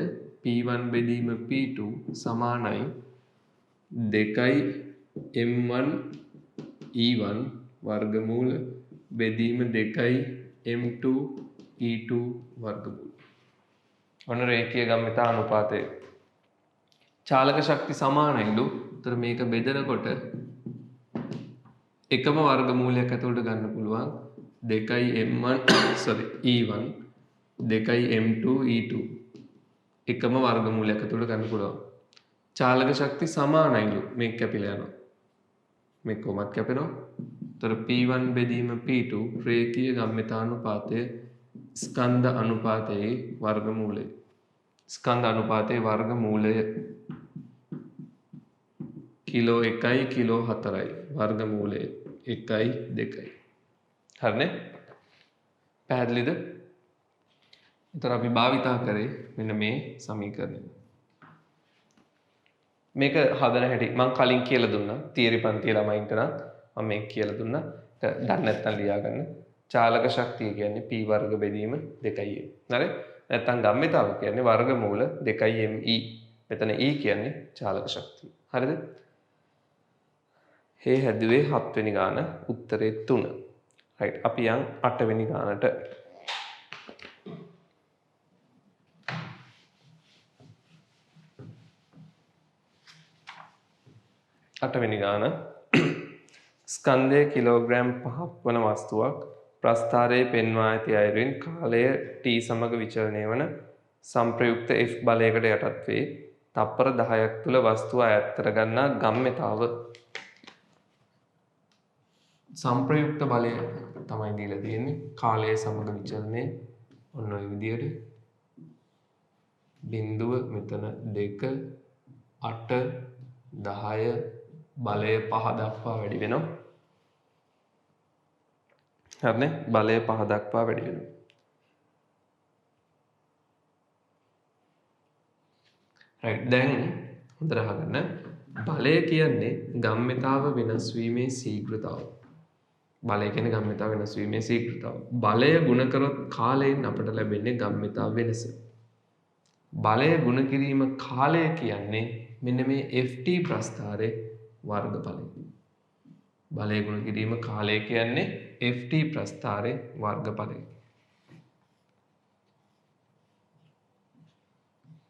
P1 බෙදීම P2 සමානයි 2m1 E1 වර්ගමූල බෙදීම 2m2 E2 වර්ගමූල. ඔන්න රේඛීය ගම්මිතා අනුපාතය. චාලක ශක්ති සමානයිලු. උතර මේක බෙදනකොට එකම වර්ගමූලයක් ඇතුළට ගන්න පුළුවන් 2m1 E1 2m2 E2 එකම වර්ගමූලයක් ඇතුළට ගන්න පුළුවන්. චාලක ශක්ති සමානයිලු. මේක කැපිලා යනවා. මේක කොහොමද කැපෙනවා? උතර P1 බෙදීම P2 රේඛීය ගම්මිතා අනුපාතය ස්කන්ධ අනුපාතයේ වර්ගමූලය. ස්කන්ධ අනුපාතයේ වර්ගමූලය කිලෝ 1යි කිලෝ 4යි වර්ගමූලය 1යි 2යි. හරිනේ? පැහැදිලිද? එතකොට අපි භාවිතා කරේ මෙන්න මේ සමීකරණය. මේක හදන හැටි මම කලින් කියලා දුන්නා. තියරි පන්තියේ ළමයින්ට නම් මම මේක කියලා දුන්නා. දන්නේ නැත්නම් ලියා ගන්න. චාලක ශක්තිය කියන්නේ p වර්ග බෙදීම 2m. හරි? නැත්නම් ගම්මිතාව කියන්නේ වර්ගමූල 2me. මෙතන e කියන්නේ චාලක ශක්තිය. හරිද? හේ හැදුවේ 7 වෙනි ගාන උත්තරේ 3. රයිට්. අපි යන් 8 වෙනි ගානට. අටවෙනි ගාන ස්කන්ධය කිලෝග්‍රෑම් 5ක් වන වස්තුවක් ප්‍රස්ථාරයේ පෙන්වා ඇති අයුරින් කාලය t සමග විචලනය වන සංප්‍රයුක්ත F බලයකට යටත් වේ. තප්පර 10ක් තුල වස්තුව අයත් කර ගන්නා ගම්මිතාව. සංප්‍රයුක්ත බලය තමයි දීලා තියෙන්නේ. කාලය සමග විචලනය ඔන්න ඔය විදියට. බිඳුව මෙතන 2 8 10 බලය 5 දක්වා වැඩි වෙනවා. හරිනේ? බලය 5 දක්වා වැඩි වෙනවා. රයිට්. දැන් හොඳට අහගන්න. බලය කියන්නේ ගම්මිතාව වෙනස් වීමේ ශීඝ්‍රතාව. බලය කියන්නේ ගම්මිතාව වෙනස් වීමේ ශීඝ්‍රතාව. බලය ගුණ කරොත් කාලයෙන් අපට ලැබෙන්නේ ගම්මිතාව වෙනස. බලය ගුණ කිරීම කාලය කියන්නේ මෙන්න මේ ft ප්‍රස්ථාරයේ වර්ගඵලය. බලය ගුණ කිරීම කාලය කියන්නේ ft ප්‍රස්ථාරයේ වර්ගඵලය.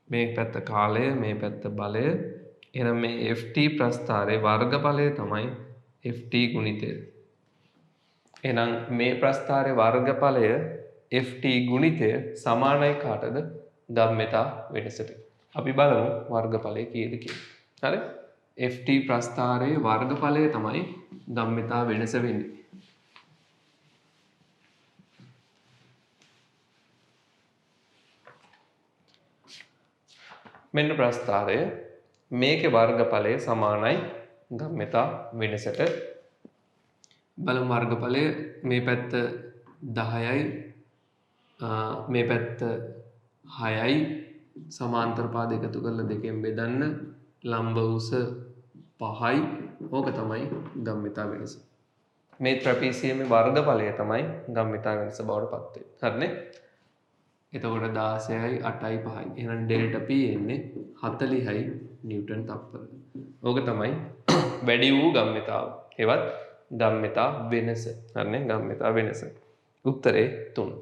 මේ පැත්ත කාලය, මේ පැත්ත බලය. එහෙනම් මේ ft ප්‍රස්ථාරයේ වර්ගඵලය තමයි ft ගුණිතය. එහෙනම් මේ ප්‍රස්ථාරයේ වර්ගඵලය ft ගුණිතය සමානයි කාටද? ගම්මිතා වෙනසට. අපි බලමු වර්ගඵලය කීයද කියලා. හරි? ft ප්‍රස්ථාරයේ වර්ගඵලය තමයි ගම්මිතා වෙනස වෙන්නේ. මෙන්න ප්‍රස්ථාරය. මේකේ වර්ගඵලය සමානයි ගම්මිතා වෙනසට. බලමු වර්ගඵලය මේ පැත්ත 10යි මේ පැත්ත 6යි සමාන්තර පාද එකතු කරලා දෙකෙන් බෙදන්න ලම්බ උස 5යි. ඕක තමයි ගම්මිතා වෙනස. මේ ට්‍රැපීසියමේ වර්ගඵලය තමයි ගම්මිතා වෙනස බවට පත් වෙන්නේ. හරිනේ? එතකොට 16යි 8යි 5යි. එහෙනම් ඩෙල්ටා P එන්නේ 40යි නිව්ටන් තප්පර. ඕක තමයි වැඩි වූ ගම්මිතාව. ඒවත් ගම්මිතා වෙනස. හරිනේ? ගම්මිතා වෙනස. උත්තරේ 3.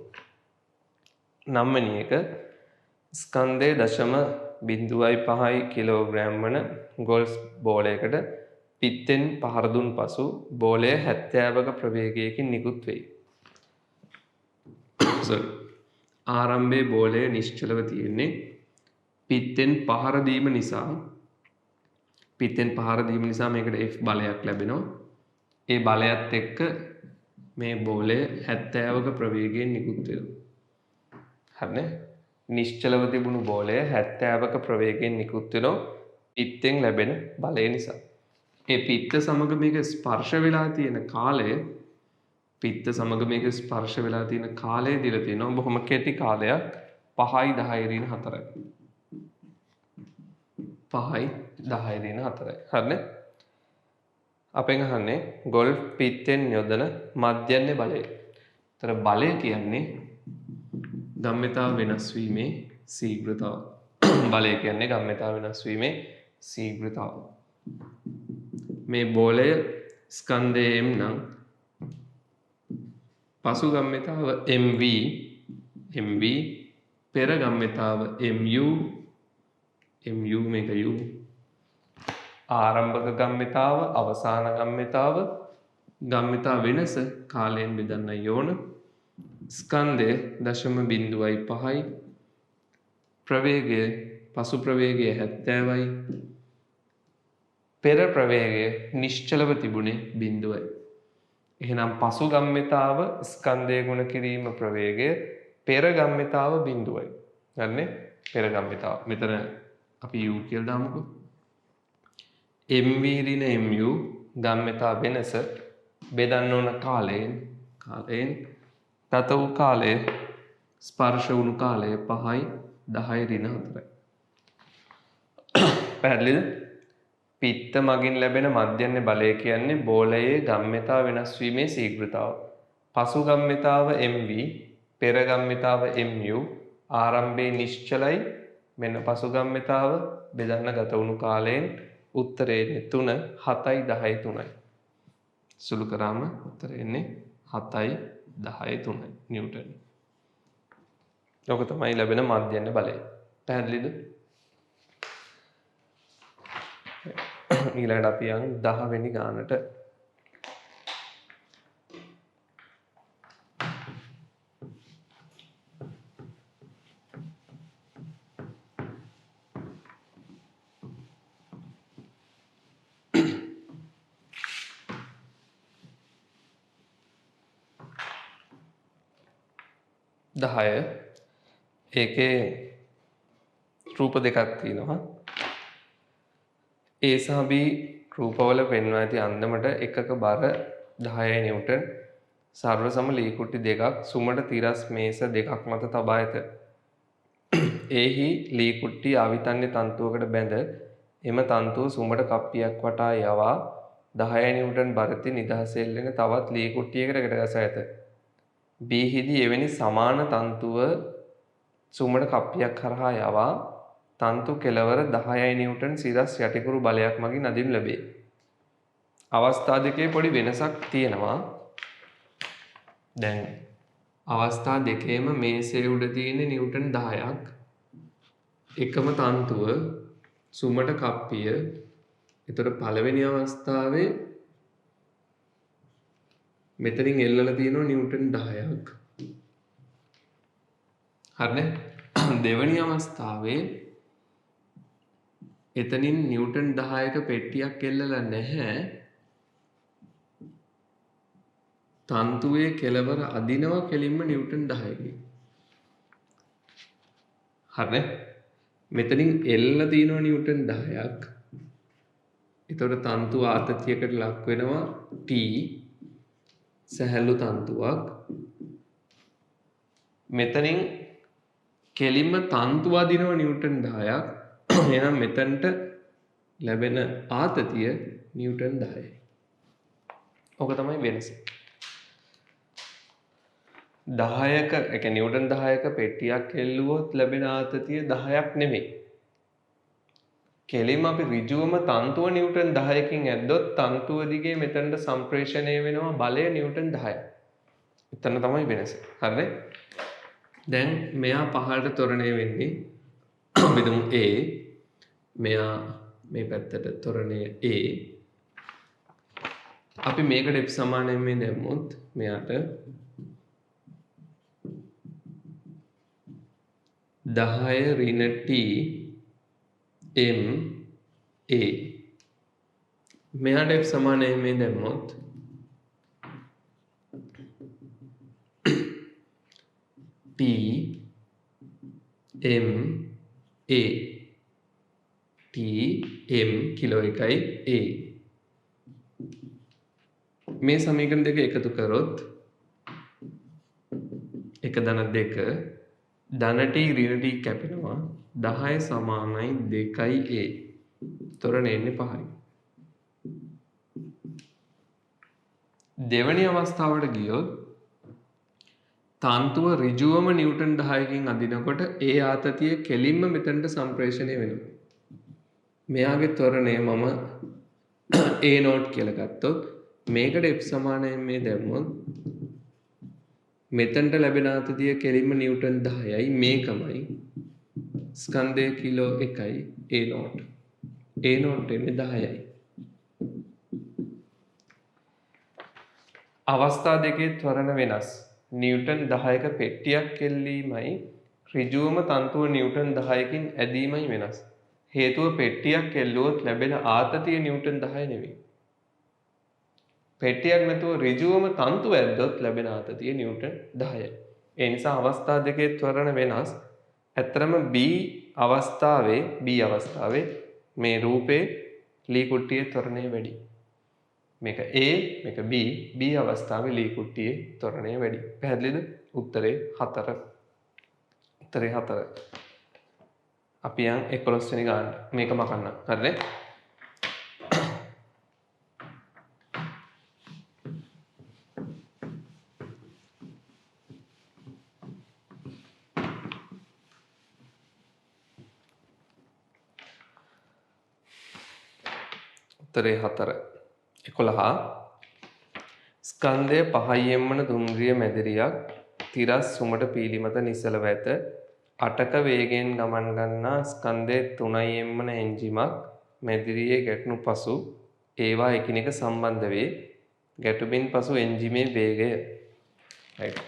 9 වෙනි එක ස්කන්ධයේ 0.5 කිලෝග්‍රෑම් වන ගෝල්ෆ් බෝලයකට පිත්තෙන් පහර දුන් පසු බෝලය 70ක ප්‍රවේගයකින් නිකුත් වෙයි. ආරම්භයේ බෝලය නිශ්චලව තියෙන්නේ පිත්තෙන් පහර දීම නිසා මේකට F බලයක් ලැබෙනවා. ඒ බලයත් එක්ක මේ බෝලය 70ක ප්‍රවේගයෙන් නිකුත් වෙනවා. හරිනේ? නිශ්චලව තිබුණු බෝලය 70ක ප්‍රවේගයෙන් නිකුත් වෙනවා පිත්තෙන් ලැබෙන බලය නිසා. ඒ පිත්ත සමග මේක ස්පර්ශ වෙලා තියෙන කාලය දීලා තියෙනවා බොහොම කෙටි කාලයක් 5.10 හරිනේ? අපෙන් අහන්නේ ගෝල්ෆ් පිත්තෙන් යොදන මධ්‍යන්නේ බලය. ඒතර බලය කියන්නේ ගම්‍යතාව වෙනස් වීමේ ශීඝ්‍රතාව. මේ බෝලය ස්කන්ධයේ M නම් පසු ගම්‍යතාව MV පෙර ගම්‍යතාව MU මේක U ආරම්භක ගම්‍යතාව අවසාන ගම්‍යතාව වෙනස කාලයෙන් බෙදන්න ඕන. ස්කන්ධය 0.5යි ප්‍රවේගය පසු ප්‍රවේගය 70යි පෙර ප්‍රවේගය නිශ්චලව තිබුණේ 0යි. එහෙනම් පසු ගම්‍යතාව ස්කන්ධය ගුණ කිරීම ප්‍රවේගය පෙර ගම්‍යතාව 0යි. හරිනේ? පෙර ගම්‍යතාව. මෙතන අපි U කියලා දාමුකෝ. MV ඍණ MU ගම්‍යතාව වෙනස බෙදන්න ඕන කාලයෙන් ගත වූ කාලය ස්පර්ශ වුණු කාලය 5.10 පැහැදිලිද? පිත්ත මගින් ලැබෙන මධ්‍යන්නේ බලය කියන්නේ බෝලයේ ගම්‍යතාව වෙනස් වීමේ ශීඝ්‍රතාව. පසු ගම්‍යතාව MV, පෙර ගම්‍යතාව MU, ආරම්භයේ නිශ්චලයි මෙන්න පසු ගම්‍යතාව බෙදන්න ගත වුණු කාලයෙන් උත්තරේ 3 7.13යි. සුළු කරාම උත්තරේ එන්නේ 7.13 නිව්ටන්. ඔක තමයි ලැබෙන මධ්‍යන්නේ බලය. පැහැදිලිද? ඊළඟට අපි යන් 10 වෙනි ගානට. ඒකේ රූප දෙකක් තියෙනවා. A සහ B රූපවල පෙන්වා ඇති අන්දමට එකක බර 10 නිව්ටන් සර්ව සම ලී කුට්ටි දෙකක් සුමට තිරස් මේස දෙකක් මත තබා ඇත. එහි ලී කුට්ටි ආවිතන්‍ය තන්තුවකට බැඳ එම තන්තුව සුමට කප්පියක් වටා යවා 10 නිව්ටන් බරති නිදහසේ එල්ලෙන තවත් ලී කුට්ටියකට ගැට ගසා ඇත. B හිදී එවැනි සමාන තන්තුව සුමට කප්පියක් කරහා යවා තන්තු කෙලවර 10 නිව්ටන් සිරස් යටිකුරු බලයක් මගින් අදිනු ලැබේ. අවස්ථා දෙකේ පොඩි වෙනසක් තියෙනවා. දැන් අවස්ථා දෙකේම මේසේ උඩ තියෙන නිව්ටන් 10ක් එකම තන්තුව සුමට කප්පිය. ඒතර පළවෙනි අවස්ථාවේ මෙතනින් එල්ලලා තියෙනවා නිව්ටන් 10ක්. හරිනේ? දෙවෙනි අවස්ථාවේ එතනින් නිව්ටන් 10ක පෙට්ටියක් එල්ලලා නැහැ. තන්තුවේ කෙලවර අදිනවා කෙලින්ම නිව්ටන් 10කින්. හරිනේ? මෙතනින් එල්ලලා තියෙනවා නිව්ටන් 10ක්. ඒතකොට තන්තු ආතතියකට ලක් වෙනවා T සැහැල්ලු තන්තුවක්. මෙතනින් කෙලින්ම තන්තු අදිනවා නිව්ටන් 10ක්. එහෙනම් මෙතනට ලැබෙන ආතතිය නිව්ටන් 10යි. ඔක තමයි වෙනස. 10ක ඒ කියන්නේ නිව්ටන් 10ක පෙට්ටියක් එල්ලුවොත් ලැබෙන ආතතිය 10ක් නෙමෙයි. කෙලින්ම අපි ඍජුවම තන්තුව නිව්ටන් 10කින් ඇද්දොත් තන්තුව දිගේ මෙතනට සම්ප්‍රේෂණය වෙනවා බලය නිව්ටන් 10යි. එතන තමයි වෙනස. හරිනේ? දැන් මෙයා පහළට ත්වරණය වෙන්නේ අපි හිතමු A. මෙයා මේ පැත්තට ත්වරණය A. අපි මේකට F සමාන m දැම්මොත් මෙයාට 10 ඍණ t m a. මෙයාට F සමාන m දැම්මොත් p m a t m kilo එකයි a. මේ සමීකරණ දෙක එකතු කරොත් එක ධන දෙක ධන t ඍණ t කැපෙනවා 10 සමානයි 2යි a. ත්වරණය එන්නේ 5යි. දෙවැනි අවස්ථාවට ගියොත් තන්තුව ඍජුවම නිව්ටන් 10කින් අදිනකොට ඒ ආතතිය කෙලින්ම මෙතනට සම්ප්‍රේෂණය වෙනවා. මෙයාගේ ත්වරණය මම a නෝට් කියලා ගත්තොත් මේකට F සමාන m දැම්මොත් මෙතනට ලැබෙන ආතතිය කෙලින්ම නිව්ටන් 10යි මේකමයි ස්කන්ධය කිලෝ 1යි a නෝට්. a නෝට් එන්නේ 10යි. අවස්ථා දෙකේ ත්වරණ වෙනස්. නිව්ටන් 10ක පෙට්ටියක් කෙල්ලීමයි ඍජුවම තන්තුව නිව්ටන් 10කින් ඇදීමයි වෙනස්. හේතුව පෙට්ටියක් කෙල්ලුවොත් ලැබෙන ආතතිය නිව්ටන් 10 නෙවෙයි. පෙට්ටියක් නැතුව ඍජුවම තන්තුව ඇද්දොත් ලැබෙන ආතතිය නිව්ටන් 10යි. ඒ නිසා අවස්ථා දෙකේ ත්වරණ වෙනස්. ඇත්තරම B අවස්ථාවේ මේ රූපේ ලී කුට්ටියේ ත්වරණය වැඩි. මේක A මේක B අවස්ථාවේ ලී කුට්ටියේ ත්වරණය වැඩි. පැහැදිලිද? උත්තරේ 4. උත්තරේ 4. අපි යන් 11 වෙනි ගානට. මේක මකන්න. හරිද? උත්තරේ 4. 11 ස්කන්ධය 5යින් වන දුම්රිය මැදිරියක් තිරස් සුමට පීලිමත නිසලව ඇත. 8ක වේගයෙන් ගමන් ගන්නා ස්කන්ධය 3යින් වන එන්ජිමක් මැදිරියේ ගැටුණු පසු ඒවා එකිනෙක සම්බන්ධ වේ. ගැටුමින් පසු එන්ජිමේ වේගය right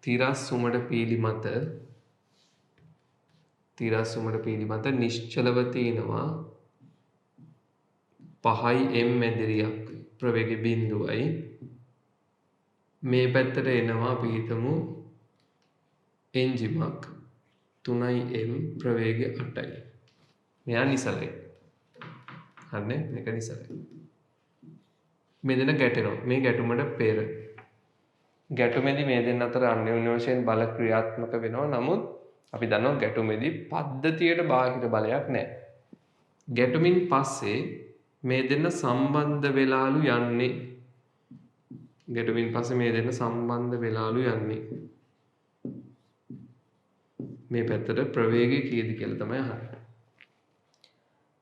තිරස් සුමට පීලිමත නිශ්චලව තිනවා 5m මැදිරියක් ප්‍රවේග බිඳුවයි. මේ පැත්තට එනවා අපි හිතමු එන්ජිමක් 3m ප්‍රවේග 8යි. මෙයා නිසලයි. හරිනේ? මේක නිසලයි. මේ දෙන ගැටෙනවා. මේ ගැටුමට පෙර ගැටුමේදී මේ දෙන්න අතර අන්‍යෝන්‍ය වශයෙන් බල ක්‍රියාත්මක වෙනවා. නමුත් අපි දන්නවා ගැටුමේදී පද්ධතියට බාහිර බලයක් නැහැ. ගැටුමින් පස්සේ මේ දෙන්න සම්බන්ධ වෙලාලු යන්නේ. ගැටුමින් පස්සේ මේ දෙන්න සම්බන්ධ වෙලාලු යන්නේ. මේ පැත්තට ප්‍රවේගය කීයද කියලා තමයි අහන්නේ.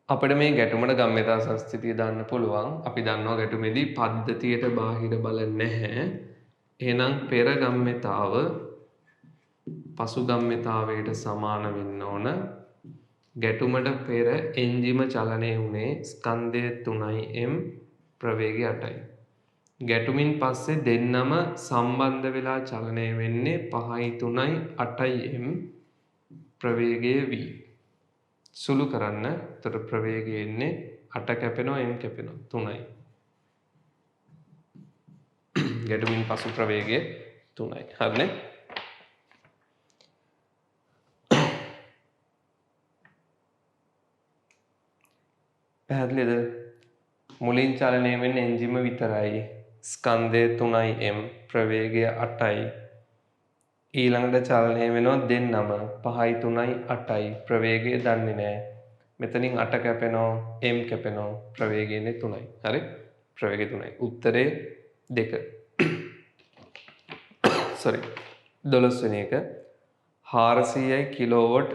අපිට මේ ගැටුමට ගම්‍යතා සංස්ථිතිය දාන්න පුළුවන්. අපි දන්නවා ගැටුමේදී පද්ධතියට බාහිර බල නැහැ. එහෙනම් පෙර ගම්‍යතාව පසු ගම්‍යතාවයට සමාන වෙන්න ඕන. ගැටුමට පෙර එන්ජිම චලනය වුණේ ස්කන්ධය 3m ප්‍රවේගය 8යි. ගැටුමින් පස්සේ දෙන්නම සම්බන්ධ වෙලා චලනය වෙන්නේ 5යි 3යි 8යි m ප්‍රවේගය v. සුළු කරන්න. එතකොට ප්‍රවේගය එන්නේ 8 කැපෙනවා m කැපෙනවා 3යි. ගැටුමින් පසු ප්‍රවේගය 3යි. හරිනේ? පැහැදිලිද? මුලින් චලනය වෙන්නේ එන්ජිම විතරයි. ස්කන්ධය 3m ප්‍රවේගය 8යි. ඊළඟට චලනය වෙනවා දෙන්නම 5යි 3යි 8යි ප්‍රවේගය දන්නේ නැහැ. මෙතනින් 8 කැපෙනවා m කැපෙනවා ප්‍රවේගයනේ 3යි. හරි? ප්‍රවේගය 3යි. උත්තරේ 2. sorry 12 වෙනි එක 400යි කිලෝවොට්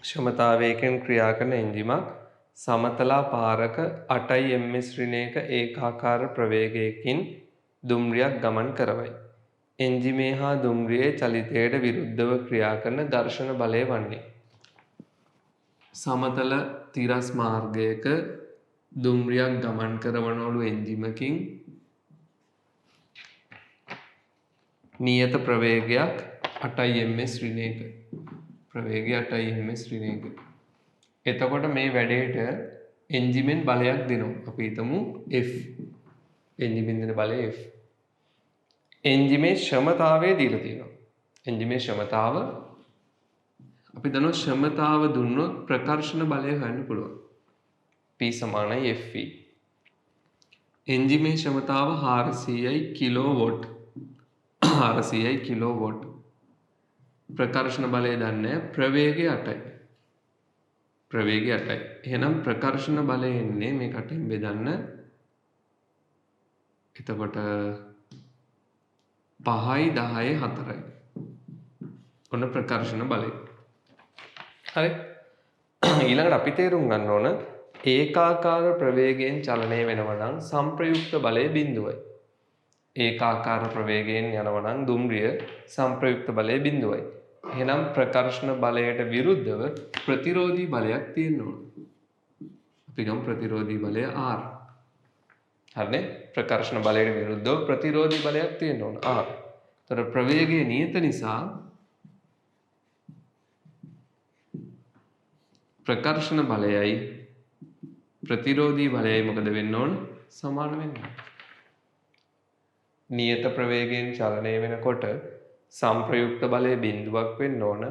ක්ෂමතාවයකින් ක්‍රියා කරන එන්ජිමක් සමතලා පාරක 8යි ms ඍණයක ඒකාකාර ප්‍රවේගයකින් දුම්රියක් ගමන් කරවයි. එන්ජිමේ හා දුම්රියේ චලිතයට විරුද්ධව ක්‍රියා කරන ඝර්ෂණ බලය වන්නේ. සමතල තිරස් මාර්ගයක දුම්රියක් ගමන් කරවනවලු එන්ජිමකින් නියත ප්‍රවේගයක් 8 ms ඍණයක. ප්‍රවේගය 8 ms ඍණයක. එතකොට මේ වැඩේට එන්ජිමෙන් බලයක් දෙනවා. අපි හිතමු F. එන්ජිමෙන් දෙන බලය F. එන්ජිමේ ක්ෂමතාවය දීලා තියෙනවා. එන්ජිමේ ක්ෂමතාව අපි දන්නවා ක්ෂමතාව දුන්නොත් ප්‍රකර්ෂණ බලය හොයන්න පුළුවන්. P = FV. එන්ජිමේ ක්ෂමතාව 400යි කිලෝවොට්. 400යි කිලෝවොට්. ප්‍රකර්ෂණ බලය දන්නේ ප්‍රවේගය 8යි. ප්‍රවේගය 8යි. එහෙනම් ප්‍රකර්ෂණ බලය එන්නේ මේ කටින් බෙදන්න. එතකොට 5යි 10යි 4යි. ඔන්න ප්‍රකර්ෂණ බලය. හරි. ඊළඟට අපි තේරුම් ගන්න ඕන ඒකාකාර ප්‍රවේගයෙන් චලනය වෙනවා නම් සංප්‍රයුක්ත බලය බිඳුවයි. ඒකාකාර ප්‍රවේගයෙන් යනවා නම් දුම්රිය සංප්‍රයුක්ත බලය බිඳුවයි. එහෙනම් ප්‍රකර්ෂණ බලයට විරුද්ධව ප්‍රතිරෝධී බලයක් තියෙන්න ඕන. අපි ගමු ප්‍රතිරෝධී බලය R. හරිනේ? ප්‍රකර්ෂණ බලයට විරුද්ධව ප්‍රතිරෝධී බලයක් තියෙන්න ඕන R. ඒතර ප්‍රවේගය නියත නිසා ප්‍රකර්ෂණ බලයයි ප්‍රතිරෝධී බලයයි මොකද වෙන්න ඕන? සමාන වෙන්න ඕන. නියත ප්‍රවේගයෙන් චලනය වෙනකොට සංප්‍රයුක්ත බලය බිඳුවක් වෙන්න ඕන.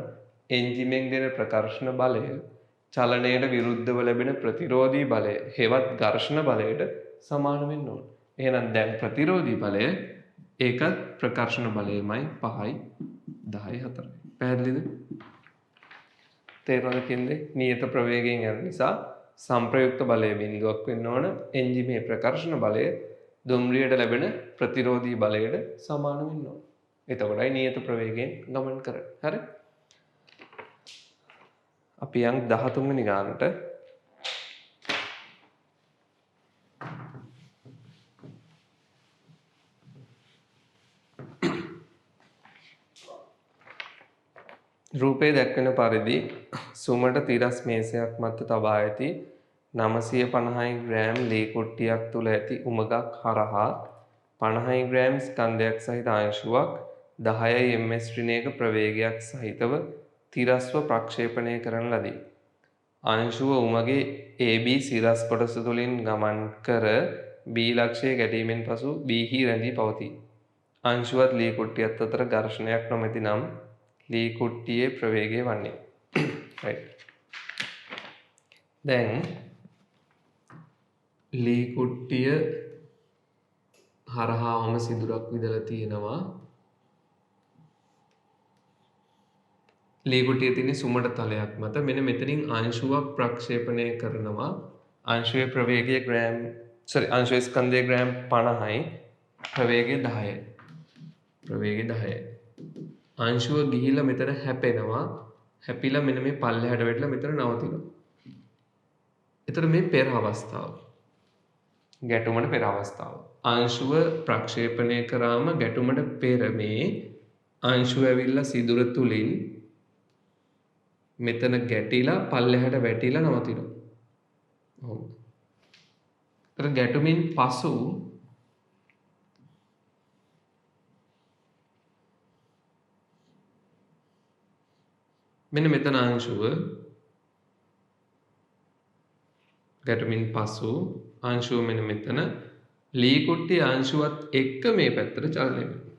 එන්ජිමෙන් දෙන ප්‍රකර්ෂණ බලය චලනයට විරුද්ධව ලැබෙන ප්‍රතිරෝධී බලය හෙවත් ඝර්ෂණ බලයට සමාන වෙන්න ඕන. එහෙනම් දැන් ප්‍රතිරෝධී බලය ඒකත් ප්‍රකර්ෂණ බලයමයි 5යි 10යි 4යි. පැහැදිලිද? තේරුණාද කියන්නේ? නියත ප්‍රවේගයෙන් යන නිසා සංප්‍රයුක්ත බලය බිඳුවක් වෙන්න ඕන. එන්ජිමේ ප්‍රකර්ෂණ බලය දුම්රියට ලැබෙන ප්‍රතිරෝධී බලයට සමාන වෙන්න ඕන. එතකොටයි නියත ප්‍රවේගයෙන් ගමන් කරන්නේ. හරි? අපි යන් 13 වෙනි ගානට. රූපේ දැක්වෙන පරිදි සුමට තිරස් මේසයක් මත තබා ඇති 950 ග්‍රෑම් ලී කුට්ටියක් තුල ඇති උමගක් හරහා 50 ග්‍රෑම් ස්කන්ධයක් සහිත අංශුවක් 10 ms ඍණයක ප්‍රවේගයක් සහිතව තිරස්ව ප්‍රක්ෂේපණය කරන ලදී. අංශුව උමගේ AB සිරස් කොටස තුලින් ගමන් කර B ලක්ෂයේ ගැටීමෙන් පසු B හි රැඳී පවතී. අංශුවත් ලී කුට්ටියත් අතර ඝර්ෂණයක් නොමැති නම් ලී කුට්ටියේ ප්‍රවේගය වන්නේ. right. දැන් ලී කුට්ටිය හරහාම සිදුරක් විදලා තියෙනවා. ලී කුට්ටිය තියෙන සුමට තලයක් මත මෙන්න මෙතනින් අංශුවක් ප්‍රක්ෂේපණය කරනවා. අංශුවේ ප්‍රවේගය අංශුවේ ස්කන්ධයේ ග්‍රෑම් 50යි ප්‍රවේගය 10යි. ප්‍රවේගය 10යි. අංශුව ගිහිලා මෙතන හැපෙනවා. හැපිලා මෙන්න මේ පල්ලෙහාට වැටලා මෙතන නවතිනවා. එතකොට මේ පෙර අවස්ථාව. ගැටුමට පෙර අවස්ථාව. අංශුව ප්‍රක්ෂේපණය කරාම ගැටුමට පෙර මේ අංශුව ඇවිල්ලා සිදුර තුලින් මෙතන ගැටිලා පල්ලෙහාට වැටිලා නවතිනවා. ඔව්. ඒතර ගැටුමින් පසු මෙන්න මෙතන අංශුව ගැටුමින් පසු අංශුව මෙන්න මෙතන ලී කුට්ටිය අංශුවත් එක්ක මේ පැත්තට චලනය වෙනවා.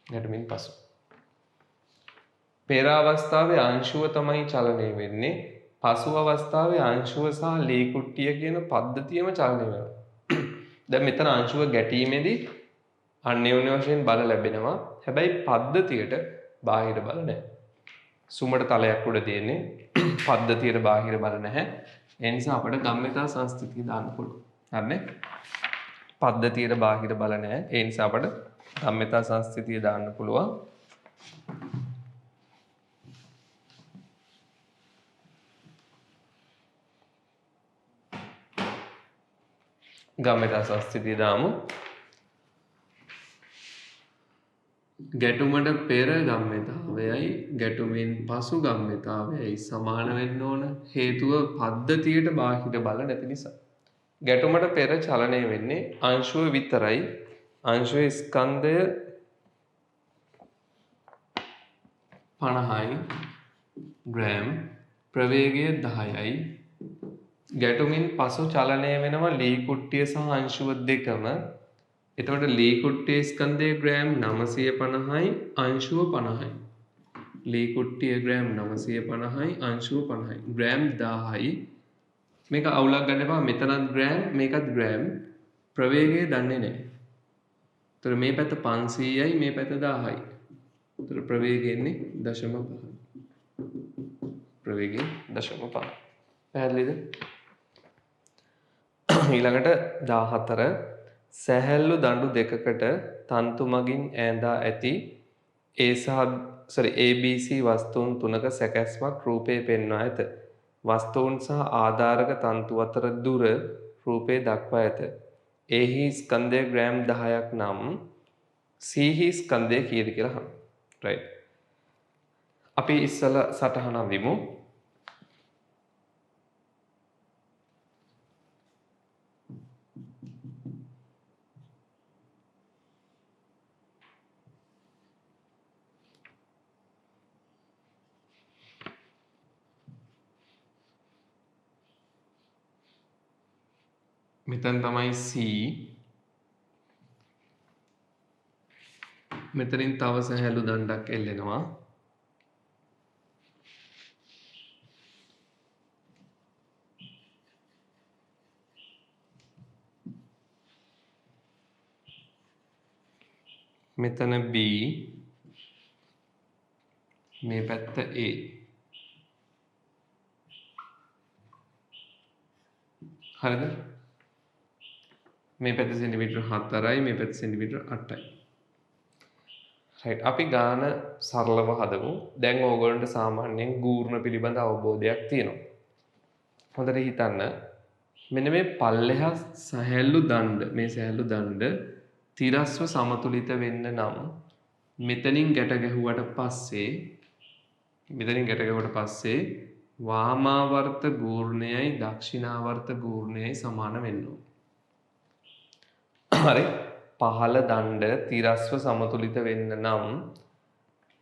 ගැටුමින් පසු පෙර අවස්ථාවේ අංශුව තමයි චලනය වෙන්නේ. පසු අවස්ථාවේ අංශුව සහ ලී කුට්ටිය කියන පද්ධතියම චලනය වෙනවා. දැන් මෙතන අංශුව ගැටීමේදී අන්‍යෝන්‍ය වශයෙන් බල ලැබෙනවා. හැබැයි පද්ධතියට බාහිර බල නැහැ. සුමට තලයක් උඩ තියෙන්නේ පද්ධතියට බාහිර බල නැහැ. ඒ නිසා අපිට ගම්මිතා සංස්ථිතිය දාන්න පුළුවන්. හරිනේ? පද්ධතියට බාහිර බල නැහැ. ඒ නිසා අපිට ගම්මිතා සංස්ථිතිය දාන්න පුළුවන්. ගම්මිතා සංස්ථිතිය දාමු. ගැටුමට පෙර ගම්මිතාවයයි ගැටුමින් පසු ගම්මිතාවයයි සමාන වෙන්න ඕන හේතුව පද්ධතියට බාහිර බල නැති නිසා. ගැටුමට පෙර චලනය වෙන්නේ අංශුව විතරයි. අංශුවේ ස්කන්ධය 50යි ග්‍රෑම් ප්‍රවේගය 10යි. ගැටුමින් පසු චලනය වෙනවා ලී කුට්ටිය සහ අංශුව දෙකම. එතකොට ලී කුට්ටියේ ස්කන්ධයේ ග්‍රෑම් 950යි අංශුව 50යි. ලී කුට්ටිය ග්‍රෑම් 950යි අංශුව 50යි. ග්‍රෑම් 1000යි. මේක අවුලක් ගන්න එපා. මෙතනත් ග්‍රෑම් මේකත් ග්‍රෑම්. ප්‍රවේගය දන්නේ නැහැ. එතකොට මේ පැත්ත 500යි මේ පැත්ත 1000යි. එතකොට ප්‍රවේගය එන්නේ 0.5. ප්‍රවේගය 0.5. පැහැදිලිද? ඊළඟට 14 සැහැල්ලු දඬු දෙකකට තන්තු මගින් ඈඳා ඇති ABC වස්තුන් තුනක සැකැස්මක් රූපයේ පෙන්වා ඇත. වස්තුන් සහ ආධාරක තන්තු අතර දුර රූපයේ දක්වා ඇත. Aහි ස්කන්ධය ග්‍රෑම් 10ක් නම් Cහි ස්කන්ධය කීයද කියලා අහන්න. right. අපි ඉස්සලා සටහන අඳිමු. මෙතන තමයි C. මෙතනින් තව සැහැල්ලු දණ්ඩක් එල්ලෙනවා. මෙතන B. මේ පැත්ත A. හරිද? මේ පැත්ත සෙන්ටිමීටර 4යි මේ පැත්ත සෙන්ටිමීටර 8යි. right. අපි ගාන සරලව හදමු. දැන් ඕගොල්ලන්ට සාමාන්‍යයෙන් ගූර්ණ පිළිබඳ අවබෝධයක් තියෙනවා. හොඳට හිතන්න. මෙන්න මේ පල්ලෙහා සැහැල්ලු දණ්ඩ මේ සැහැල්ලු දණ්ඩ තිරස්ව සමතුලිත වෙන්න නම් මෙතනින් ගැට ගැහුවට පස්සේ වාමාවර්ත ගූර්ණයයි දක්ෂිනාවර්ත ගූර්ණයයි සමාන වෙන්න ඕනේ. හරි. පහළ දණ්ඩ තිරස්ව සමතුලිත වෙන්න නම්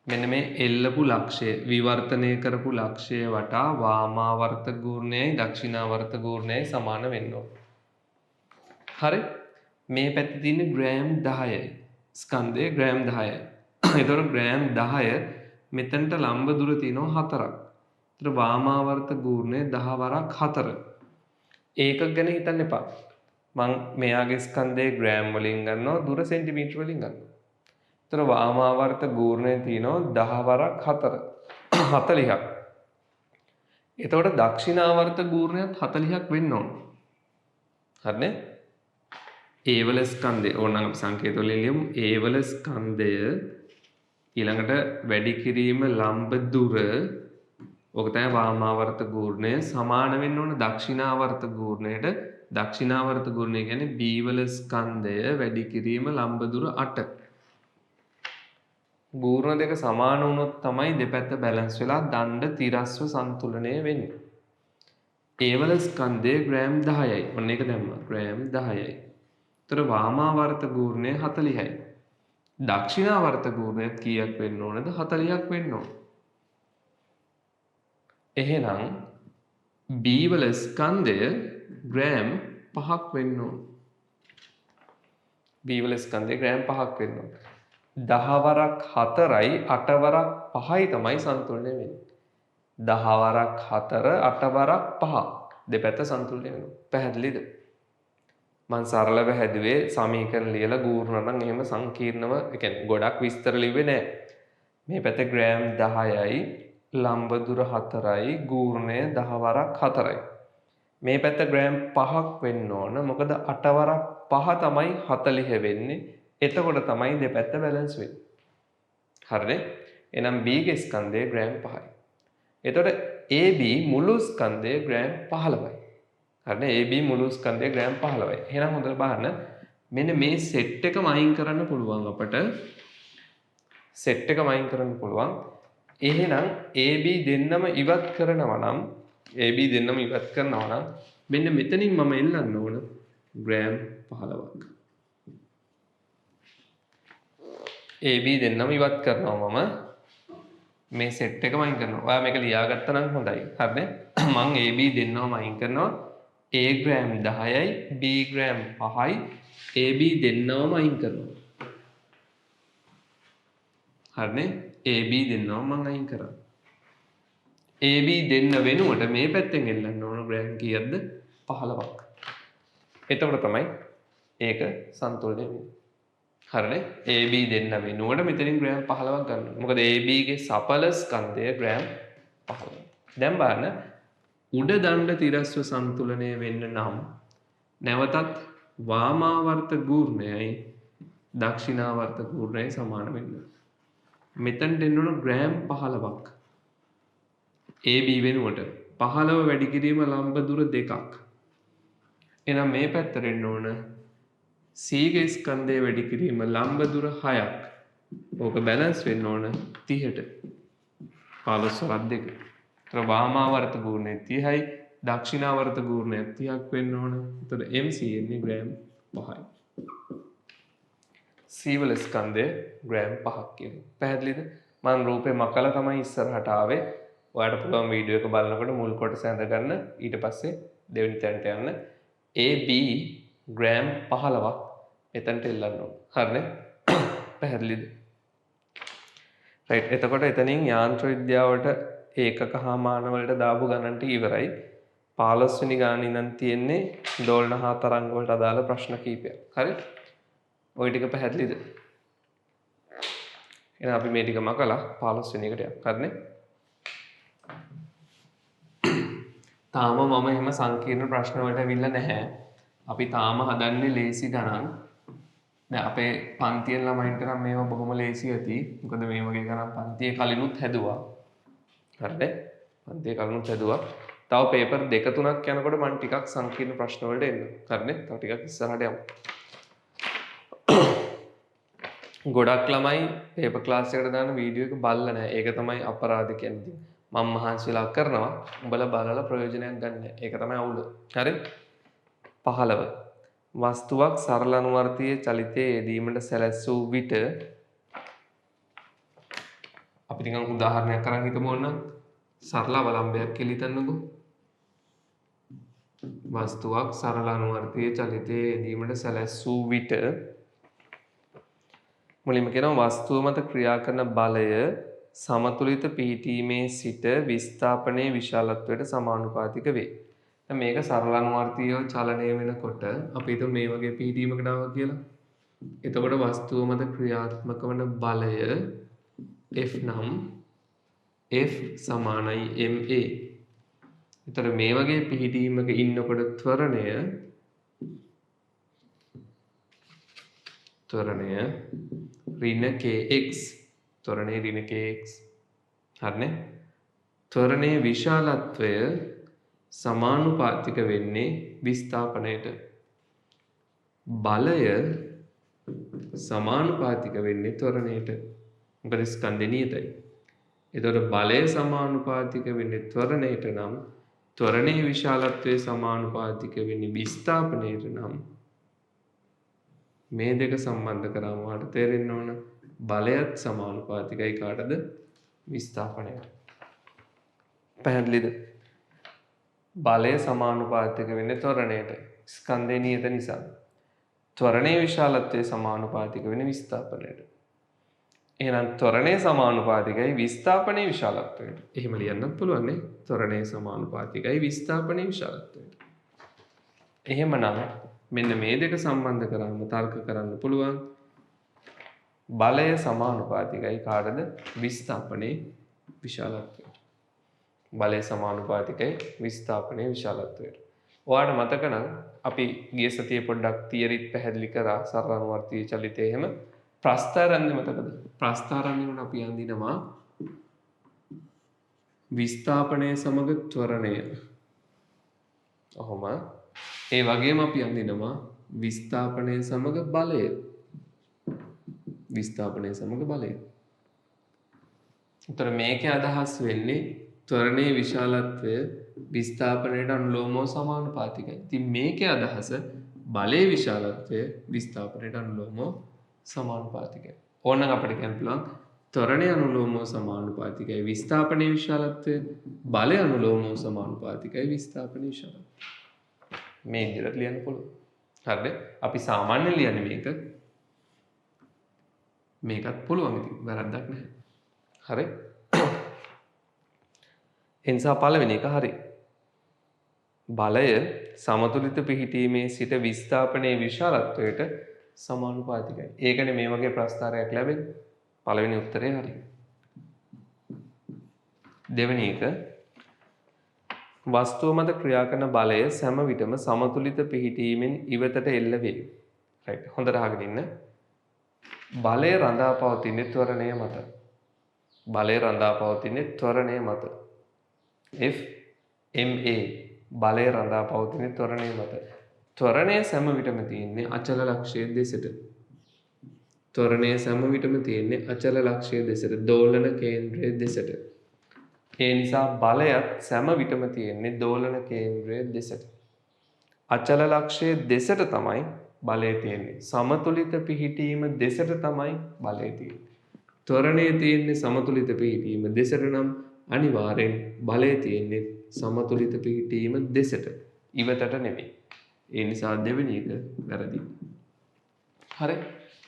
මෙන්න මේ එල්ලපු ලක්ෂය විවර්තනය කරපු ලක්ෂය වටා වාමාවර්ත ගූර්ණයයි දක්ෂිනාවර්ත ගූර්ණයයි සමාන වෙන්න ඕනේ. හරි. මේ පැත්තේ තියෙන ග්‍රෑම් 10යි. ස්කන්ධය ග්‍රෑම් 10යි. ඒතකොට ග්‍රෑම් 10 මෙතනට ලම්බ දුර තියෙනවා 4ක්. ඒතර වාමාවර්ත ගූර්ණය 10 වරක් 4. ඒකක් ගැන හිතන්න එපා. මං මෙයාගේ ස්කන්ධයේ ග්‍රෑම් වලින් ගන්නවා දුර සෙන්ටිමීටර වලින් ගන්නවා. ඒතර වාමාවර්ත ගූර්ණය තියෙනවා 10 වරක් 4 40ක්. එතකොට දක්ෂිනාවර්ත ගූර්ණයත් 40ක් වෙන්න ඕන. හරිනේ? A වල ස්කන්ධය ඕනනම් අපි සංකේත වලින් ලියමු. A වල ස්කන්ධය ඊළඟට වැඩි කිරීම ලම්බ දුර ඔක තමයි වාමාවර්ත ගූර්ණය සමාන වෙන්න ඕන දක්ෂිනාවර්ත ගූර්ණයට. දක්ෂිනාවර්ත ගූර්ණය කියන්නේ B වල ස්කන්ධය වැඩි කිරීම ලම්බ දුර 8. ගූර්ණ දෙක සමාන වුණොත් තමයි දෙපැත්ත බැලන්ස් වෙලා දණ්ඩ තිරස්ව සන්තුලනය වෙන්නේ. A වල ස්කන්ධය ග්‍රෑම් 10යි. ඔන්න ඒක දැම්මා. ග්‍රෑම් 10යි. ඒතර වාමාවර්ත ගූර්ණය 40යි. දක්ෂිනාවර්ත ගූර්ණයත් කීයක් වෙන්න ඕනද? 40ක් වෙන්න ඕන. එහෙනම් B වල ස්කන්ධය ග්‍රෑම් 5ක් වෙන්න ඕන. B වල ස්කන්ධය ග්‍රෑම් 5ක් වෙන්න ඕන. 10 වරක් 4යි 8 වරක් 5යි තමයි සන්තුලනය වෙන්නේ. 10 වරක් 4 8 වරක් 5 දෙපැත්ත සන්තුලනය වෙනවා. පැහැදිලිද? මං සරලව හැදුවේ සමීකරණ ලියලා ගූර්ණ නම් එහෙම සංකීර්ණව ඒ කියන්නේ ගොඩක් විස්තර ලිව්වේ නෑ. මේ පැත්තේ ග්‍රෑම් 10යි ලම්බ දුර 4යි ගූර්ණය 10 වරක් 4යි. මේ පැත්ත ග්‍රෑම් 5ක් වෙන්න ඕන. මොකද 8 වරක් 5 තමයි 40 වෙන්නේ. එතකොට තමයි දෙපැත්ත බැලන්ස් වෙන්නේ. හරිනේ? එහෙනම් B ගේ ස්කන්ධය ග්‍රෑම් 5යි. එතකොට AB මුළු ස්කන්ධය ග්‍රෑම් 15යි. හරිනේ? AB මුළු ස්කන්ධය ග්‍රෑම් 15යි. එහෙනම් හොඳට බලන්න මෙන්න මේ සෙට් එකම අයින් කරන්න පුළුවන් අපට සෙට් එකම අයින් කරන්න පුළුවන්. එහෙනම් AB දෙන්නම ඉවත් කරනවා නම් AB දෙන්නම ඉවත් කරනවා නම් මෙන්න මෙතනින් මම එල්ලන්න ඕන ග්‍රෑම් 15ක්. AB දෙන්නම ඉවත් කරනවා මම මේ සෙට් එකම අයින් කරනවා. ඔයා මේක ලියාගත්තා නම් හොඳයි. හරිනේ? මම AB දෙන්නම අයින් කරනවා. A ග්‍රෑම් 10යි B ග්‍රෑම් 5යි AB දෙන්නම අයින් කරනවා. හරිනේ? AB දෙන්නම මම අයින් කරා. AB දෙන්න වෙනුවට මේ පැත්තෙන් එල්ලන්න ඕන ග්‍රෑම් කීයක්ද? 15ක්. එතකොට තමයි ඒක සන්තුලනය වෙන්නේ. හරිනේ? AB දෙන්න වෙනුවට මෙතනින් ග්‍රෑම් 15ක් ගන්න ඕනේ. මොකද AB ගේ සඵල ස්කන්ධය ග්‍රෑම් 15. දැන් බලන්න උඩ දණ්ඩ තිරස්ව සන්තුලනය වෙන්න නම් නැවතත් වාමාවර්ත ගූර්ණයයි දක්ෂිනාවර්ත ගූර්ණයයි සමාන වෙන්න. මෙතනට එන්න ඕන ග්‍රෑම් 15ක්. AB වෙනුවට 15 වැඩි කිරීම ලම්බ දුර 2ක්. එහෙනම් මේ පැත්තට එන්න ඕන C ගේ ස්කන්ධය වැඩි කිරීම ලම්බ දුර 6ක්. ඕක බැලන්ස් වෙන්න ඕන 30ට. 15 වරක් 2. ඒතර වාමාවර්ත ගූර්ණය 30යි දක්ෂිනාවර්ත ගූර්ණය 30ක් වෙන්න ඕන. ඒතර MC එන්නේ ග්‍රෑම් 5යි. C වල ස්කන්ධය ග්‍රෑම් 5ක් කියන්නේ. පැහැදිලිද? මම රූපේ මකලා තමයි ඉස්සරහට ආවේ. ඔයාලට පුළුවන් වීඩියෝ එක බලනකොට මුල් කොටස ඇඳගන්න ඊට පස්සේ දෙවෙනි තැනට යන්න. AB ග්‍රෑම් 15ක් එතනට එල්ලන්න ඕන. හරිනේ? පැහැදිලිද? රයිට්. එතකොට එතනින් යාන්ත්‍ර විද්‍යාවට ඒකක හා මාන වලට දාපු ගණන් ටික ඉවරයි. 15 වෙනි ගණන් ඉඳන් තියෙන්නේ දෝලන හා තරංග වලට අදාළ ප්‍රශ්න කීපයක්. හරි? ওই ටික පැහැදිලිද? එහෙනම් අපි මේ ටික මකලා 15 වෙනි එකට යමු. හරිනේ? තාම මම එහෙම සංකීර්ණ ප්‍රශ්න වලට ඇවිල්ලා නැහැ. අපි තාම හදන්නේ ලේසි ගණන්. දැන් අපේ පන්තියෙන් ළමයින්ට නම් මේවා බොහොම ලේසි ඇති. මොකද මේ වගේ ගණන් පන්තියේ කලිනුත් හැදුවා. හරිද? පන්තියේ කලිනුත් හැදුවා. තව පේපර් 2-3ක් යනකොට මම ටිකක් සංකීර්ණ ප්‍රශ්න වලට එන්න. හරිනේ? තව ටිකක් ඉස්සරහට යමු. ගොඩක් ළමයි පේපර් ක්ලාස් එකට දාන වීඩියෝ එක බලලා නැහැ. ඒක තමයි අපරාධ කියන්නේ. මම මහන්සිලා කරනවා. උඹලා බලලා ප්‍රයෝජනයක් ගන්න. ඒක තමයි අවුල. හරි? 15. වස්තුවක් සරල අනුවර්තීය චලිතයේ යෙදීමට සැලැස්සූ විට අපි නිකන් උදාහරණයක් අරන් හිතමු ඕන. සරල අවලම්බයක් කියලා හිතන්නකෝ. වස්තුවක් සරල අනුවර්තීය චලිතයේ යෙදීමට සැලැස්සූ විට මුලින්ම කියනවා වස්තුව මත ක්‍රියා කරන බලය සමතුලිත පිහිටීමේ සිට විස්ථාපනයේ විශාලත්වයට සමානුපාතික වේ. දැන් මේක සරල අනුවර්තීයව චලනය වෙනකොට අපි හිතමු මේ වගේ පිහිටීමකට ආවා කියලා. එතකොට වස්තුව මත ක්‍රියාත්මක වන බලය F නම් F සමානයි ma. ඒතර මේ වගේ පිහිටීමක ඉන්නකොට ත්වරණය ඍණ kx ත්වරණය ඍණ kx. හරිනේ? ත්වරණයේ විශාලත්වය සමානුපාතික වෙන්නේ විස්ථාපනයට. බලය සමානුපාතික වෙන්නේ ත්වරණයට. මොකද ස්කන්ධේ නියතයි. ඒතකොට බලය සමානුපාතික වෙන්නේ ත්වරණයට නම් ත්වරණයේ විශාලත්වය සමානුපාතික වෙන්නේ විස්ථාපනයට නම් මේ දෙක සම්බන්ධ කරාම ඔයාලට තේරෙන්න ඕන බලයත් සමානුපාතිකයි කාටද? විස්ථාපනයට. පැහැදිලිද? බලය සමානුපාතික වෙන්නේ ත්වරණයට. ස්කන්ධේ නියත නිසා. ත්වරණයේ විශාලත්වය සමානුපාතික වෙන්නේ විස්ථාපනයට. එහෙනම් ත්වරණයේ සමානුපාතිකයි විස්ථාපනයේ විශාලත්වයට. එහෙම ලියන්නත් පුළුවන් නේ. ත්වරණයේ සමානුපාතිකයි විස්ථාපනයේ විශාලත්වයට. එහෙමනම් මෙන්න මේ දෙක සම්බන්ධ කරාම තර්ක කරන්න පුළුවන් බලය සමානුපාතිකයි කාටද? විස්ථාපනයේ විශාලත්වයට. බලය සමානුපාතිකයි විස්ථාපනයේ විශාලත්වයට. ඔයාලට මතක නම් අපි ගිය සතියේ පොඩ්ඩක් තියරිත් පැහැදිලි කරා සරල අනුවර්තීය චලිතය එහෙම ප්‍රස්ථාරන්‍ය මතකද? ප්‍රස්ථාරන්‍ය වල අපි අඳිනවා විස්ථාපනය සමග ත්වරණය. ඔහොම ඒ වගේම අපි අඳිනවා විස්ථාපනය සමග බලය. විස්ථාපනය සමග බලය. උතර මේකේ අදහස් වෙන්නේ ත්වරණයේ විශාලත්වය විස්ථාපනයට අනුලෝමව සමානුපාතිකයි. ඉතින් මේකේ අදහස බලයේ විශාලත්වය විස්ථාපනයට අනුලෝමව සමානුපාතිකයි. ඕනනම් අපිට කියන්න පුළුවන් ත්වරණයේ අනුලෝමව සමානුපාතිකයි විස්ථාපනයේ විශාලත්වය බලයේ අනුලෝමව සමානුපාතිකයි විස්ථාපනයේ විශාලත්වය. මේ විදිහට ලියන්න පුළුවන්. හරිද? අපි සාමාන්‍යයෙන් ලියන්නේ මේකත් පුළුවන් ඉතින් වැරද්දක් නැහැ. හරි? එනිසා පළවෙනි එක හරි. බලය සමතුලිත පිහිටීමේ සිට විස්ථාපනයේ විශාලත්වයට සමානුපාතිකයි. ඒකනේ මේ වගේ ප්‍රස්තාරයක් ලැබෙන්නේ. පළවෙනි උත්තරේ හරි. දෙවෙනි එක වස්තුව මත ක්‍රියා කරන බලය සෑම විටම සමතුලිත පිහිටීමෙන් ඉවතට එල්ල වේ. රයිට්. හොඳට අහගෙන ඉන්න. බලය රඳා පවතින්නේ ත්වරණය මත. බලය රඳා පවතින්නේ ත්වරණය මත. F MA බලය රඳා පවතින්නේ ත්වරණය මත. ත්වරණය සෑම විටම තියෙන්නේ අචල ලක්ෂයේ දෙසට. ත්වරණය සෑම විටම තියෙන්නේ අචල ලක්ෂයේ දෙසට, දෝලන කේන්ද්‍රයේ දෙසට. ඒ නිසා බලයත් සෑම විටම තියෙන්නේ දෝලන කේන්ද්‍රයේ දෙසට. අචල ලක්ෂයේ දෙසට තමයි බලය තියෙන්නේ. සමතුලිත පිහිටීම දෙසට තමයි බලය තියෙන්නේ. ත්වරණය තියෙන්නේ සමතුලිත පිහිටීම දෙසට නම් අනිවාර්යෙන් බලය තියෙන්නේ සමතුලිත පිහිටීම දෙසට. ඉවතට නෙමෙයි. ඒ නිසා දෙවෙනි එක වැරදි. හරි.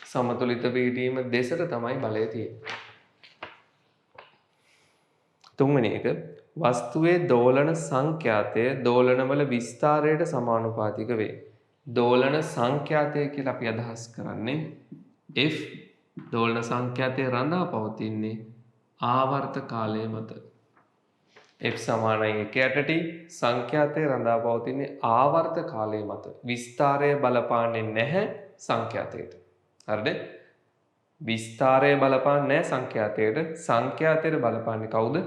සමතුලිත පිහිටීම දෙසට තමයි බලය තියෙන්නේ. තුන්වෙනි එක වස්තුවේ දෝලන සංඛ්‍යාතය දෝලනවල විස්තරයට සමානුපාතික වේ. දෝලන සංඛ්‍යාතය කියලා අපි අදහස් කරන්නේ F දෝලන සංඛ්‍යාතය රඳා පවතින්නේ ආවර්ත කාලය මත. F සමානයි 1ට T සංඛ්‍යාතය රඳා පවතින්නේ ආවර්ත කාලය මත. විස්තරය බලපාන්නේ නැහැ සංඛ්‍යාතයට. හරිද? විස්තරය බලපාන්නේ නැහැ සංඛ්‍යාතයට. සංඛ්‍යාතයට බලපාන්නේ කවුද?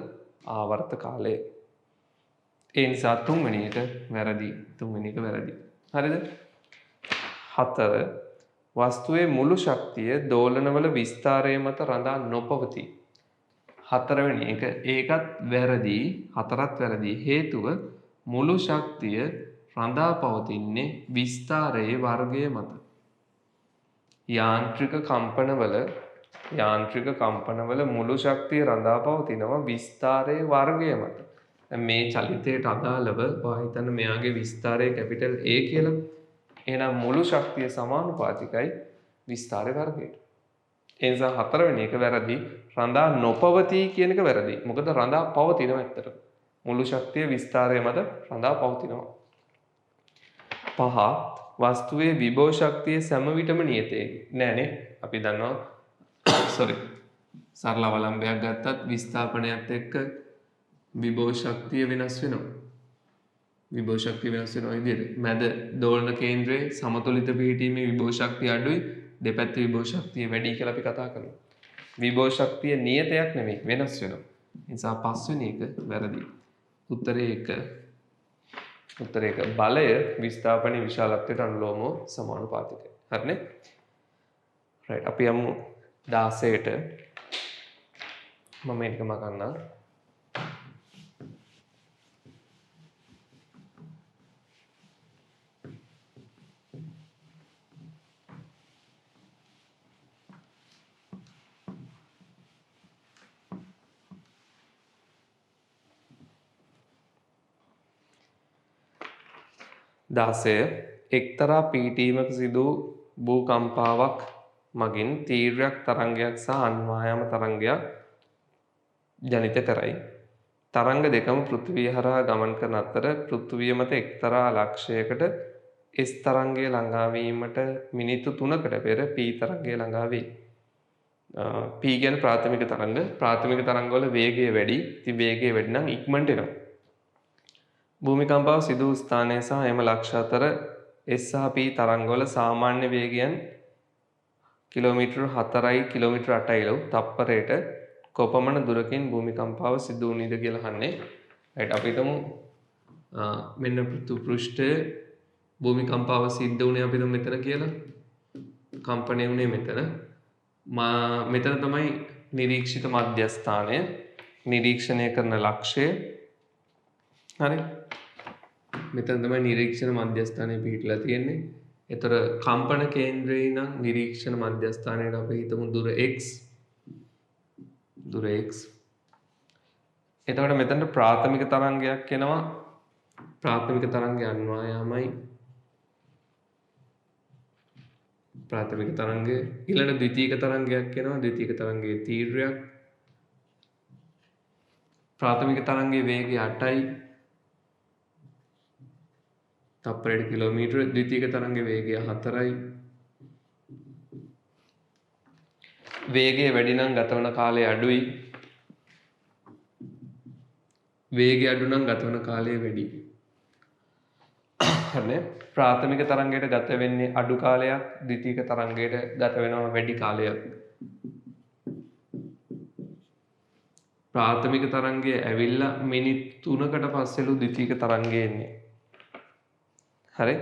ආවර්ත කාලය. ඒ නිසා තුන්වෙනි එක වැරදි. හරිද? 4 වස්තුවේ මුළු ශක්තිය දෝලනවල විස්තරය මත රඳා නොපවතී. 4වෙනි එක ඒකත් වැරදි. 4ත් වැරදි. හේතුව මුළු ශක්තිය රඳා පවතින්නේ විස්තරයේ වර්ගය මත. යාන්ත්‍රික කම්පනවල මුළු ශක්තිය රඳා පවතිනවා විස්තරයේ වර්ගය මත. මේ චලිතයට අදාළව හිතන්න මෙයාගේ විස්තරය කැපිටල් A කියලා. එහෙනම් මුළු ශක්තිය සමානුපාතිකයි විස්තරයේ වර්ගයට. ඒ නිසා 4වෙනි එක වැරදි. රඳා නොපවතී කියන එක වැරදි. මොකද රඳා පවතිනවා ඇත්තට. මුළු ශක්තිය විස්තරය මත රඳා පවතිනවා. 5 වස්තුවේ විභව ශක්තිය සෑම විටම නියතයි. නෑනේ. අපි දන්නවා සරල අවලම්බයක් ගත්තත් විස්ථාපනයත් එක්ක විභව ශක්තිය වෙනස් වෙනවා. විදිහට. මැද දෝලන කේන්ද්‍රයේ සමතුලිත පිහිටීමේ විභව ශක්තිය අඩුයි. දෙපැත්තේ විභව ශක්තිය වැඩි කියලා අපි කතා කරනවා. විභව ශක්තිය නියතයක් නෙමෙයි වෙනස් වෙනවා. ඒ නිසා පස්වෙනි එක වැරදි. උත්තරේ 1. බලය විස්ථාපනයේ විශාලත්වයට අනුලෝමව සමානුපාතිකයි. හරිනේ? රයිට්. අපි යමු 16ට. මම මේක මකන්නම්. එක්තරා පීඨීමක සිදු භූකම්පාවක් මගින් තීව්‍රයක් තරංගයක් සහ අන්වායාම තරංගයක් ජනිත කරයි. තරංග දෙකම පෘථිවිය හරහා ගමන් කරන අතර පෘථිවිය මත එක්තරා ලක්ෂයකට S තරංගය ළඟා වීමට මිනිත්තු 3කට පෙර P තරංගය ළඟා වේ. P කියන්නේ ප්‍රාථමික තරංග. ප්‍රාථමික තරංගවල වේගය වැඩි. ඉතින් වේගය වැඩි නම් ඉක්මනට එනවා. භූමිකම්පාව සිදු වූ ස්ථානය සහ එම ලක්ෂ අතර S සහ P තරංගවල සාමාන්‍ය වේගයන් කිලෝමීටර් 4යි කිලෝමීටර් 8යිලු තප්පරයට කොපමණ දුරකින් භූමිකම්පාව සිදු වුණේද කියලා අහන්නේ. right අපි හිතමු මෙන්න පෘෂ්ඨයේ භූමිකම්පාව සිද්ධ වුණේ අපි හිතමු මෙතන කියලා. කම්පණය වුණේ මෙතන. මෙතන තමයි නිරීක්ෂිත මධ්‍යස්ථානය නිරීක්ෂණය කරන ලක්ෂය හරි මෙතන තමයි නිරීක්ෂණ මධ්‍යස්ථානය පිහිටලා තියෙන්නේ. ඒතර කම්පන කේන්ද්‍රේ නම් නිරීක්ෂණ මධ්‍යස්ථානයට අපි හිතමු දුර x. එතකොට මෙතනට ප්‍රාථමික තරංගයක් එනවා. ප්‍රාථමික තරංගය අන්වායාමයි. ප්‍රාථමික තරංගය ඊළඟ ද්විතීයික තරංගයක් එනවා. ද්විතීයික තරංගයේ තීව්‍රයක්. ප්‍රාථමික තරංගයේ වේගය 8යි. තප්පරයට කිලෝමීටර. ද්විතීයික තරංගයේ වේගය 4යි. වේගය වැඩි නම් ගතවන කාලය අඩුයි. වේගය අඩු නම් ගතවන කාලය වැඩි. හරිනේ. ප්‍රාථමික තරංගයට ගත වෙන්නේ අඩු කාලයක්. ද්විතීයික තරංගයට ගත වෙනවා වැඩි කාලයක්. ප්‍රාථමික තරංගය ඇවිල්ලා මිනිත්තු 3කට පස්සෙලු ද්විතීයික තරංගය එන්නේ. හරි.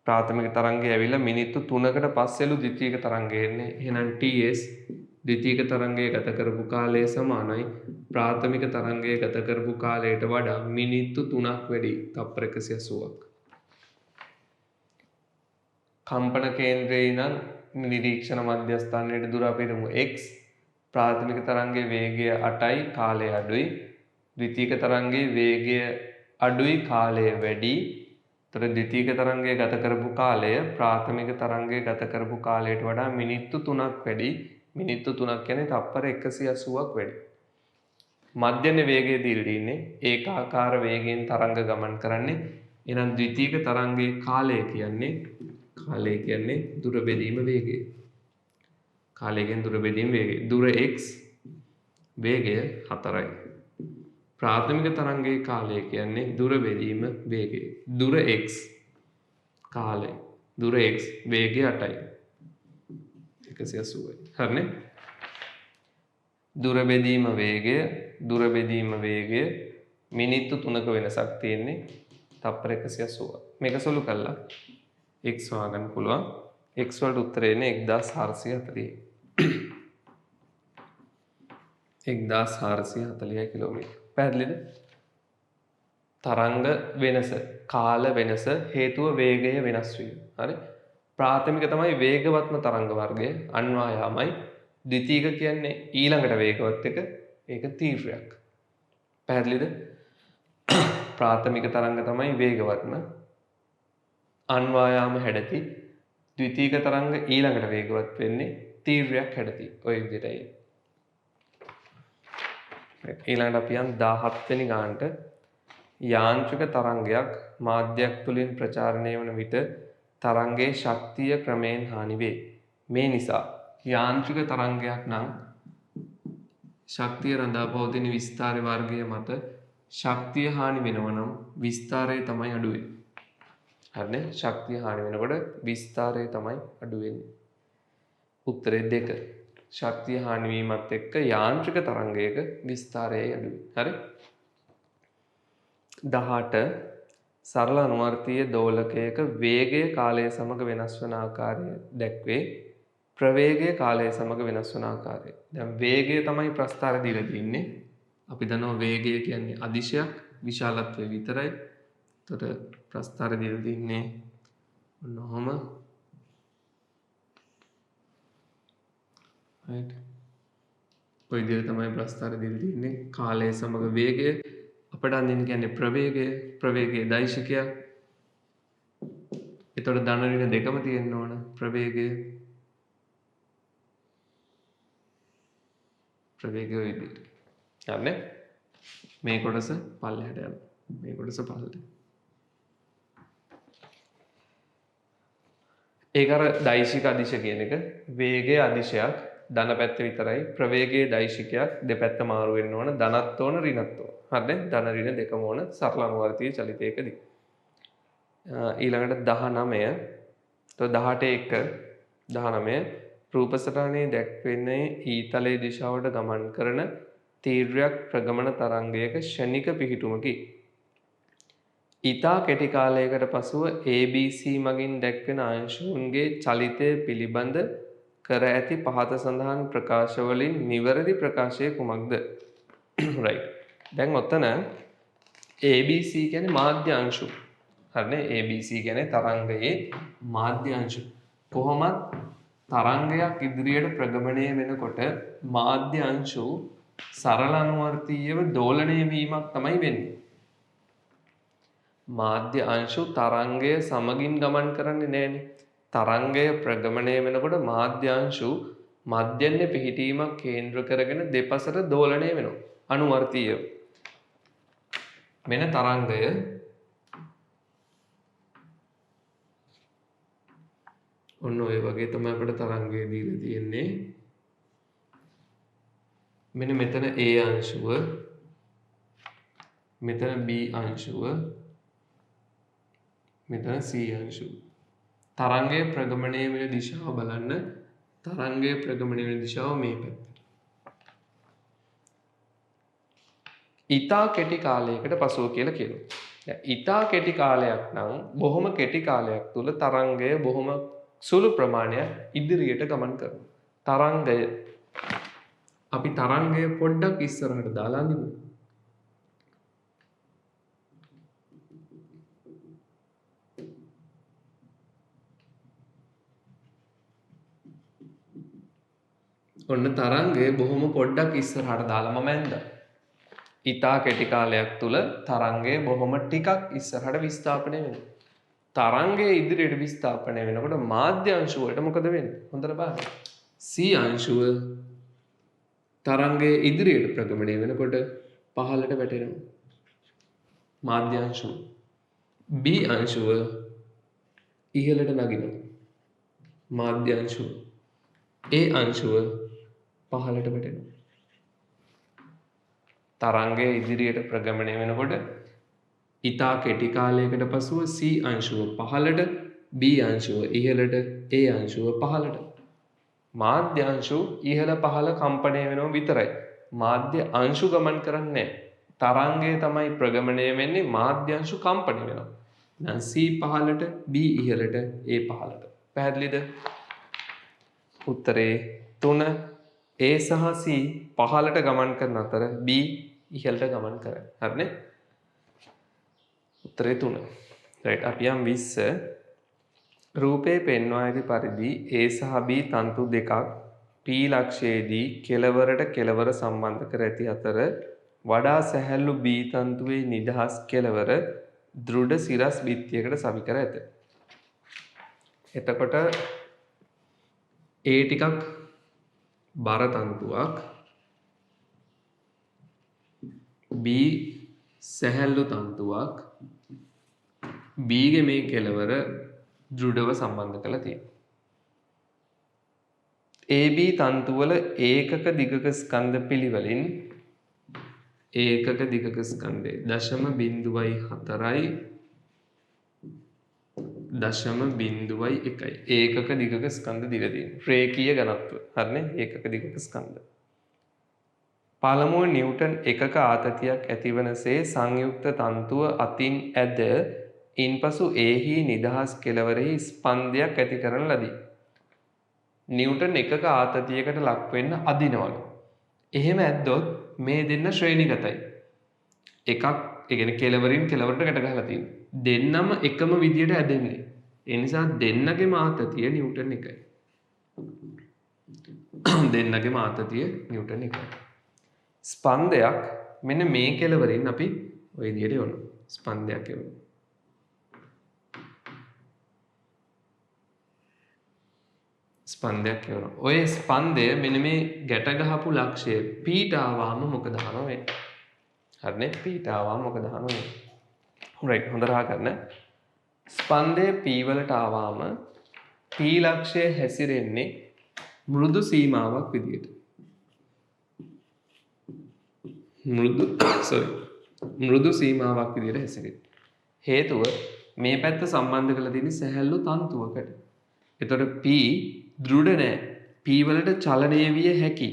ප්‍රාථමික තරංගය ඇවිල්ලා මිනිත්තු 3කට පස්සෙලු ද්විතීයික තරංගය එන්නේ. එහෙනම් TS ද්විතීයික තරංගය ගත කරපු කාලය සමානයි ප්‍රාථමික තරංගය ගත කරපු කාලයට වඩා මිනිත්තු 3ක් වැඩි. තප්පර 180ක්. කම්පන කේන්ද්‍රේ ඉඳන් නිරීක්ෂණ මධ්‍යස්ථානයට දුර අපි හිතමු x. ප්‍රාථමික තරංගයේ වේගය 8යි කාලය අඩුයි. ද්විතීයික තරංගයේ වේගය අඩුයි කාලය වැඩි. තොර ද්විතීයික තරංගය ගත කරපු කාලය ප්‍රාථමික තරංගය ගත කරපු කාලයට වඩා මිනිත්තු 3ක් වැඩි. මිනිත්තු 3ක් කියන්නේ තප්පර 180ක් වැඩි. මධ්‍යම වේගයේ දිල්දී ඉන්නේ ඒකාකාර වේගයෙන් තරංග ගමන් කරන්නේ. එහෙනම් ද්විතීයික තරංගයේ කාලය කියන්නේ දුර බෙදීම වේගය. කාලය කියන්නේ දුර බෙදීම වේගය. දුර x වේගය 4යි. ප්‍රාථමික තරංගයේ කාලය කියන්නේ දුර බෙදීම වේගය. දුර x කාලය. දුර x වේගය 8යි. 180යි. හරිනේ? දුර බෙදීම වේගය මිනිත්තු 3ක වෙනසක් තියෙන්නේ. තප්පර 180. මේක සොලු කළා x හොයාගන්න පුළුවන්. x වලට උත්තරේ එන්නේ 1440. 1440 කිලෝමීටර. පැහැදිලිද? තරංග වෙනස, කාල වෙනස හේතුව වේගය වෙනස් වීම. හරි? ප්‍රාථමික තමයි වේගවත්ම තරංග වර්ගය අන්වායාමයි. ද්විතීයික කියන්නේ ඊළඟට වේගවත් එක. ඒක තීව්‍රයක්. පැහැදිලිද? ප්‍රාථමික තරංග තමයි වේගවත්ම අන්වායාම හැඩති. ද්විතීයික තරංග ඊළඟට වේගවත් වෙන්නේ තීව්‍රයක් හැඩති. ඔය විදිහටයි. ඊළඟට අපි යන් 17 වෙනි ගානට යාන්ත්‍රික තරංගයක් මාධ්‍යයක් තුලින් ප්‍රචාරණය වන විට තරංගයේ ශක්තිය ක්‍රමයෙන් හානි වේ. මේ නිසා යාන්ත්‍රික තරංගයක් නම් ශක්තිය රඳා පවතින විස්තර වර්ගය මත ශක්තිය හානි වෙනවා නම් විස්තරය තමයි අඩු වෙන්නේ. හරිනේ? ශක්තිය හානි වෙනකොට විස්තරය තමයි අඩු වෙන්නේ. උත්තරේ 2. ශක්තිය හානි වීමත් එක්ක යාන්ත්‍රික තරංගයක විස්තරය අඩුයි. හරි? 18 සරල අනුවර්තීය දෝලකයක වේගය කාලය සමග වෙනස් වන ආකාරය දැක්වේ. ප්‍රවේගය කාලය සමග වෙනස් වන ආකාරය. දැන් වේගය තමයි ප්‍රස්ථාර දීලා තින්නේ. අපි දන්නවා වේගය කියන්නේ අදිශයක් විශාලත්වය විතරයි. එතකොට ප්‍රස්ථාර දීලා තින්නේ ඔන්නෝම. right. ඔය විදිහට තමයි ප්‍රස්ථාර දීලා තින්නේ. කාලය සමග වේගය අපිට අඳින්න කියන්නේ ප්‍රවේගයේ දෛශිකයක්. එතකොට ධන ඍණ දෙකම තියෙන්න ඕන. ප්‍රවේගය ඔය විදිහට. හරිනේ? මේ කොටස පල්ලෙහාට යනවා. මේ කොටස පල්ලෙහාට. ඒක අර දෛශික අදිශ කියන එක වේගයේ අදිශයක් ධන පැත්ත විතරයි. ප්‍රවේගයේ දෛශිකයක් දෙපැත්ත මාරු වෙන්න ඕන. ධනත් ඕන ඍණත් ඕන. හරිනේ? ධන ඍණ දෙකම ඕන සරල අනුවර්තීය චලිතයකදී. ඊළඟට 19. તો 18 19 රූපසටහනේ දැක්වෙන්නේ ඊතලයේ දිශාවට ගමන් කරන තීව්‍රයක් ප්‍රගමන තරංගයක ෂණික පිහිටුමකි. ඊතා කෙටි කාලයකට පසුව ABC මගින් දැක්වෙන අංශුන්ගේ චලිතය පිළිබඳ කර ඇති පහත සඳහන් ප්‍රකාශ වලින් නිවැරදි ප්‍රකාශය කුමක්ද? right. දැන් ඔතන ABC කියන්නේ මාධ්‍ය අංශු. හරිනේ? ABC කියන්නේ තරංගයේ මාධ්‍ය අංශු. කොහොමත් තරංගයක් ඉදිරියට ප්‍රගමණය වෙනකොට මාධ්‍ය අංශු සරල අනුවර්තීයව දෝලණය වීමක් තමයි වෙන්නේ. මාධ්‍ය අංශු තරංගය සමගින් ගමන් කරන්නේ නැහැනේ. තරංගය ප්‍රගමණය වෙනකොට මාධ්‍ය අංශු මධ්‍යන්නේ පිහිටීමක් කේන්ද්‍ර කරගෙන දෙපසට දෝලණය වෙනවා. අනුවර්තීයව. මෙන්න තරංගය ඔන්න ඔය වගේ තමයි අපිට තරංගය දීලා තියෙන්නේ. මෙන්න මෙතන A අංශුව, මෙතන B අංශුව, මෙතන C අංශුව. තරංගයේ ප්‍රගමණය වෙන දිශාව බලන්න. තරංගයේ ප්‍රගමණය වෙන දිශාව මේ පැත්ත. ඊතා කෙටි කාලයකට පසුව කියලා කියනවා. දැන් ඊතා කෙටි කාලයක් නම් බොහොම කෙටි කාලයක් තුල තරංගය බොහොම සුළු ප්‍රමාණයක් ඉදිරියට ගමන් කරනවා. තරංගය අපි තරංගය පොඩ්ඩක් ඉස්සරහට දාලා අඳිමු. ඔන්න තරංගය බොහොම පොඩ්ඩක් ඉස්සරහට දාලා මම ඇඳලා. ඊතා කෙටි කාලයක් තුල තරංගය බොහොම ටිකක් ඉස්සරහට විස්ථාපනය වෙනවා. තරංගය ඉදිරියට විස්ථාපනය වෙනකොට මාධ්‍ය අංශුව වලට මොකද වෙන්නේ? හොඳට බලන්න. C අංශුව තරංගයේ ඉදිරියට ප්‍රගමණය වෙනකොට පහළට වැටෙනවා. මාධ්‍ය අංශුව. B අංශුව ඉහළට නගිනවා. මාධ්‍ය අංශුව. A අංශුව පහළට වැටෙනවා. තරංගයේ ඉදිරියට ප්‍රගමණය වෙනකොට ඊතා කෙටි කාලයකට පසුව C අංශුව පහළට, B අංශුව ඉහළට, A අංශුව පහළට. මාධ්‍ය අංශු ඉහළ පහළ කම්පණය වෙනව විතරයි. මාධ්‍ය අංශු ගමන් කරන්නේ තරංගය තමයි ප්‍රගමණය වෙන්නේ, මාධ්‍ය අංශු කම්පණය වෙනවා. දැන් C පහළට, B ඉහළට, A පහළට. පැහැදිලිද? උත්තරේ 3. A සහ C පහළට ගමන් කරන අතර B ඉහළට ගමන් කරයි. හරිනේ? උත්තරේ 3. right. අපි යම් 20 රූපේ පෙන්වා ඇති පරිදි A සහ B තන්තු දෙකක් P ලක්ෂයේදී කෙළවරට කෙළවර සම්බන්ධ කර ඇති අතර වඩා සැහැල්ලු B තන්තුවේ නිදහස් කෙළවර දෘಢ සිරස් බිත්තියකට සවි කර ඇත. එතකොට A ටිකක් බර තන්තුවක්, B සැහැල්ලු තන්තුවක්, B ගේ මේ කෙළවර දෘඩව සම්බන්ධ කරලා තියෙනවා. AB තන්තුවල ඒකක දිගක ස්කන්ධ පිළිවෙලින් ඒකක දිගක ස්කන්ධය 0.4යි 0.1යි ඒකක දිගක ස්කන්ධ දීලා තියෙනවා. රේඛීය ඝනත්ව. හරිනේ? ඒකක දිගක ස්කන්ධ. පළමුව නිව්ටන් එකක ආතතියක් ඇතිවනසේ සංයුක්ත තන්තුව අතින් ඇද ඉන්පසු එහි නිදහස් කෙළවරෙහි ස්පන්දයක් ඇති කරන ලදී. නිව්ටන් එකක ආතතියකට ලක් වෙන්න අදිනවලු. එහෙම ඇද්දොත් මේ දෙන්න ශ්‍රේණිගතයි. එකක් ඒ කියන්නේ කෙළවරින් කෙළවරට ගැට ගහලා තියෙනවා. දෙන්නම එකම විදියට ඇදෙන්නේ. ඒ නිසා දෙන්නගේම ආතතිය නිව්ටන් එකයි. දෙන්නගේම ආතතිය නිව්ටන් එකයි. ස්පන්දයක් මෙන්න මේ කෙළවරින් අපි ওই විදියට යවනවා. ස්පන්දයක් යවනවා. ස්පන්දයක් යවනවා. ඔය ස්පන්දය මෙන්න මේ ගැට ගහපු ලක්ෂය පීට ආවම මොකද අහනවා වෙන්නේ? හරිනේ? පීට ආවම මොකද අහනවා වෙන්නේ? right. හොඳට අහගන්න. ස්පන්දය P වලට ආවම P ලක්ෂය හැසිරෙන්නේ මෘදු සීමාවක් විදියට. මෘදු සීමාවක් විදියට හැසිරෙන්නේ. හේතුව මේ පැත්ත සම්බන්ධ කරලා තියෙන්නේ සැහැල්ලු තන්තුවකට. එතකොට P දෘඩ නැහැ. P වලට චලනය විය හැකි.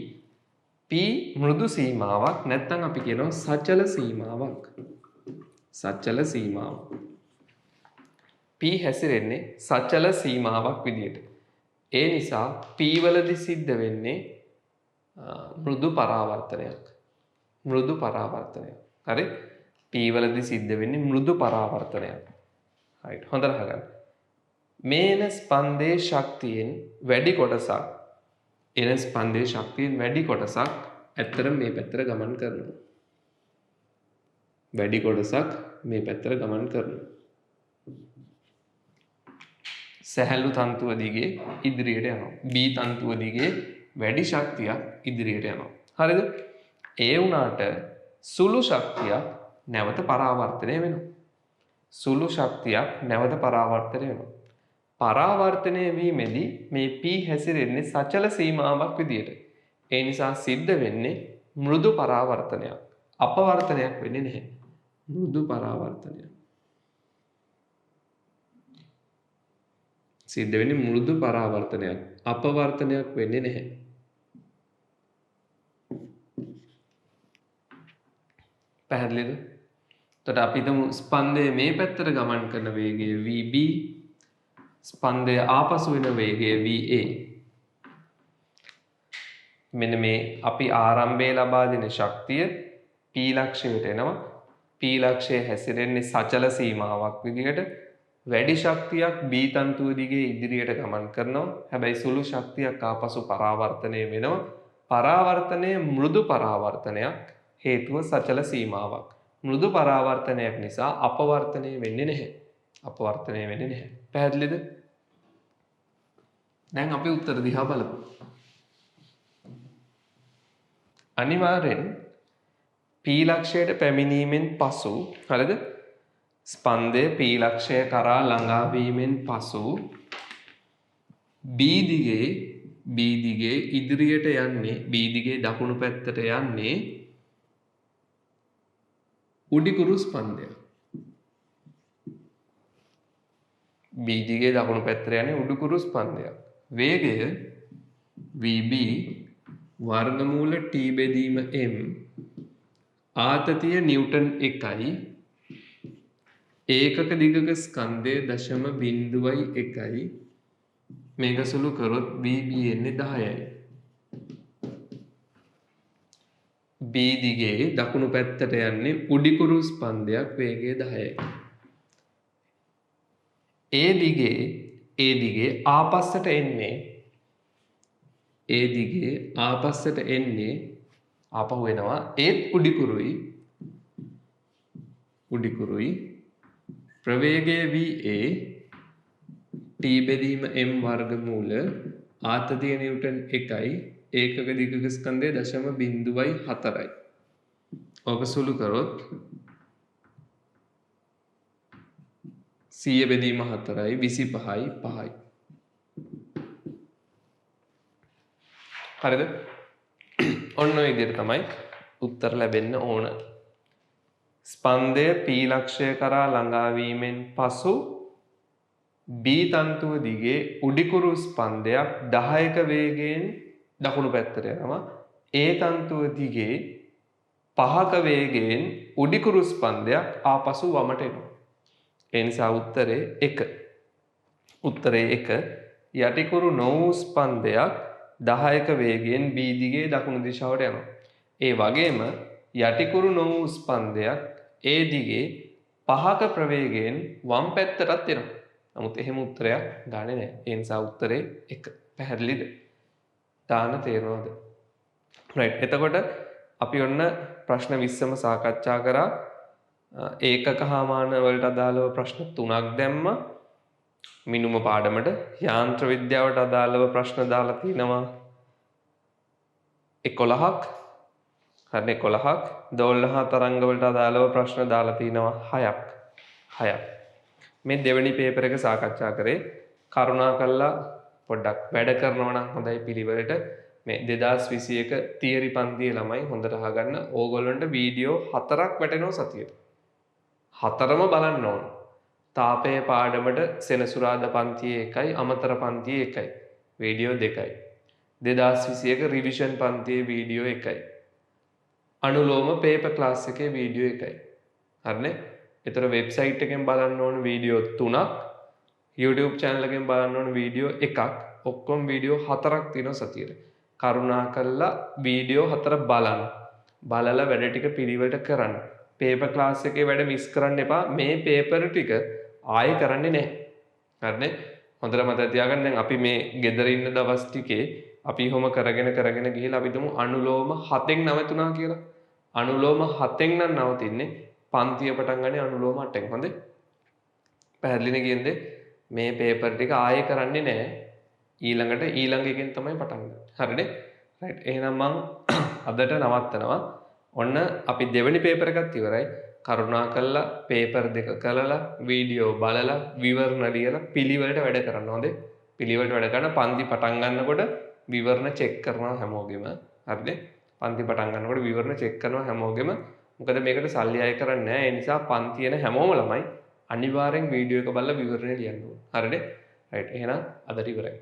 P මෘදු සීමාවක් නැත්නම් අපි කියනවා සචල සීමාවක්. සචල සීමාව. P හැසිරෙන්නේ සචල සීමාවක් විදියට. ඒ නිසා P වලදී සිද්ධ වෙන්නේ මෘදු පරාවර්තනයක්. මෘදු පරාවර්තනයක්. හරි? P වලදී සිද්ධ වෙන්නේ මෘදු පරාවර්තනයක්. right. හොඳට අහගන්න. මේන ස්පන්දයේ ශක්තියෙන් වැඩි කොටසක් එන ස්පන්දයේ ශක්තියෙන් වැඩි කොටසක් ඇත්තටම මේ පැත්තට ගමන් කරනවා. වැඩි කොටසක් මේ පැත්තට ගමන් කරනවා. සැහැල්ලු තන්තුව දිගේ ඉදිරියට යනවා. B තන්තුව දිගේ වැඩි ශක්තියක් ඉදිරියට යනවා. හරිද? ඒ වුණාට සුළු ශක්තියක් නැවත පරාවර්තනය වෙනවා. සුළු ශක්තියක් නැවත පරාවර්තනය වෙනවා. පරාවර්තනය වීමේදී මේ P හැසිරෙන්නේ සචල සීමාවක් විදියට. ඒ නිසා සිද්ධ වෙන්නේ මෘදු පරාවර්තනයක්. අපවර්තනයක් වෙන්නේ නැහැ. මෘදු පරාවර්තනයක්. සිද්ධ වෙන්නේ මෘදු පරාවර්තනයක්. අපවර්තනයක් වෙන්නේ නැහැ. පැහැදිලිද? එතකොට අපි හිතමු ස්පන්දයේ මේ පැත්තට ගමන් කරන වේගය VB, ස්පන්දය ආපසු වෙන වේගය VA. මෙන්න මේ අපි ආරම්භයේ ලබා දෙන ශක්තිය P ලක්ෂයට එනවා. P ලක්ෂය හැසිරෙන්නේ සචල සීමාවක් විදිහට. වැඩි ශක්තියක් B තන්තුව දිගේ ඉදිරියට ගමන් කරනවා. හැබැයි සුළු ශක්තියක් ආපසු පරාවර්තනය වෙනවා. පරාවර්තනය මෘදු පරාවර්තනයක්. හේතුව සචල සීමාවක්. මෘදු පරාවර්තනයක් නිසා අපවර්තනය වෙන්නේ නැහැ. අපවර්තනය වෙන්නේ නැහැ. පැහැදිලිද? දැන් අපි උත්තර දිහා බලමු. අනිවාර්යෙන් P ලක්ෂයට පැමිණීමෙන් පසු හරිද? ස්පන්දය P ලක්ෂය කරා ළඟා වීමෙන් පසු B දිගේ ඉදිරියට යන්නේ B දිගේ දකුණු පැත්තට යන්නේ උඩිකුරු ස්පන්දයක්. B දිගේ දකුණු පැත්තට යන්නේ උඩිකුරු ස්පන්දයක්. වේගය VB වර්ගමූල T බෙදීම m ආතතිය නිව්ටන් 1යි ඒකක දිගක ස්කන්ධය 0.1යි මේක සුළු කරොත් VB එන්නේ 10යි. B දිගේ දකුණු පැත්තට යන්නේ උඩිකුරු ස්පන්දයක් වේගය 10යි. A දිගේ ආපස්සට එන්නේ ආපහු වෙනවා ඒත් උඩිකුරුයි ප්‍රවේගය VA T බෙදීම m වර්ගමූල ආතතිය නිව්ටන් 1යි ඒකක දිගක ස්කන්ධය 0.4යි. ඔක සුළු කරොත් 100 බෙදීම 4යි 25යි 5යි. හරිද? ඔන්න ඔය විදිහට තමයි උත්තර ලැබෙන්න ඕන. ස්පන්දය P ලක්ෂය කරා ළඟා වීමෙන් පසු B තන්තුව දිගේ උඩිකුරු ස්පන්දයක් 10ක වේගයෙන් දකුණු පැත්තට යනවා. A තන්තුව දිගේ 5ක වේගයෙන් උඩිකුරු ස්පන්දයක් ආපසු වමට එනවා. ඒ නිසා උත්තරේ 1. උත්තරේ 1 යටිකුරු නොවූ ස්පන්දයක් 10ක වේගයෙන් B දිගේ දකුණු දිශාවට යනවා. ඒ වගේම යටිකුරු නොවූ ස්පන්දයක් A දිගේ 5ක ප්‍රවේගයෙන් වම් පැත්තටත් එනවා. නමුත් එහෙම උත්තරයක් ගන්නේ නැහැ. ඒ නිසා උත්තරේ 1. පැහැදිලිද? දාන්න තේරෙනවද? right. එතකොට අපි ඔන්න ප්‍රශ්න 20ම සාකච්ඡා කරා. ඒකක හාමාන වලට අදාළව ප්‍රශ්න 3ක් දැම්මා. මිනුම පාඩමට යාන්ත්‍ර විද්‍යාවට අදාළව ප්‍රශ්න දාලා තිනවා 11ක්. හරි 11ක්. දෝලහ තරංග වලට අදාළව ප්‍රශ්න දාලා තිනවා 6ක්. මේ දෙවෙනි පේපර් එක සාකච්ඡා කරේ. කරුණාකරලා පොඩ්ඩක් වැඩ කරනවා නම් හොඳයි පිළිවෙලට. මේ 2021 තියරි පන්තියේ ළමයි හොඳට අහගන්න. ඕගොල්ලන්ට වීඩියෝ 4ක් වැටෙනවා සතියට. 4ම බලන්න ඕන. තාපයේ පාඩමට සෙනසුරාදා පන්තියේ 1යි අමතර පන්තියේ 1යි. වීඩියෝ 2යි. 2021 රිවිෂන් පන්තියේ වීඩියෝ 1යි. අනුලෝම පේපර් ක්ලාස් එකේ වීඩියෝ 1යි. හරිනේ? ඒතර වෙබ්සයිට් එකෙන් බලන්න ඕන වීඩියෝ 3ක්. YouTube channel එකෙන් බලන්න ඕන වීඩියෝ 1ක්. ඔක්කොම වීඩියෝ 4ක් තියෙනවා සතියේ. කරුණාකරලා වීඩියෝ 4 බලන්න. බලලා වැඩ ටික පිළිවෙලට කරන්න. පේපර් ක්ලාස් එකේ වැඩ මිස් කරන්න එපා. මේ පේපර් ටික ආයෙ කරන්නේ නැහැ. හරිනේ? හොඳට මතක තියාගන්න. දැන් අපි මේ ගෙදර ඉන්න දවස් ටිකේ අපි කොහොම කරගෙන ගිහිල්ලා අපි තුමු අනුලෝම 7න් නවතුණා කියලා. අනුලෝම 7න් නම් නවතින්නේ පන්තිය පටන් ගන්නේ අනුලෝම 8න්. හොඳේ? පැහැදිලිනේ කියන්නේ මේ පේපර් ටික ආයෙ කරන්නේ නැහැ. ඊළඟ එකෙන් තමයි පටන් ගන්නේ. හරිනේ? රයිට්. එහෙනම් මම අදට නවත්තනවා. ඔන්න අපි දෙවෙනි පේපර් එකත් ඉවරයි. කරුණාකරලා පේපර් දෙක කරලා වීඩියෝ බලලා විවරණ ලියලා පිළිවෙලට වැඩ කරන්න. හොඳේ? පිළිවෙලට වැඩ කරන පන්ති පටන් ගන්නකොට විවරණ චෙක් කරනවා හැමෝගෙම. හරිද? පන්ති පටන් ගන්නකොට විවරණ චෙක් කරනවා හැමෝගෙම. මොකද මේකට සල්ලි අය කරන්නේ නැහැ. ඒ නිසා පන්ති යන හැමෝම ළමයි අනිවාර්යෙන් වීඩියෝ එක බලලා විවරණය ලියන්න ඕන. හරිද? රයිට්. එහෙනම් අදට ඉවරයි.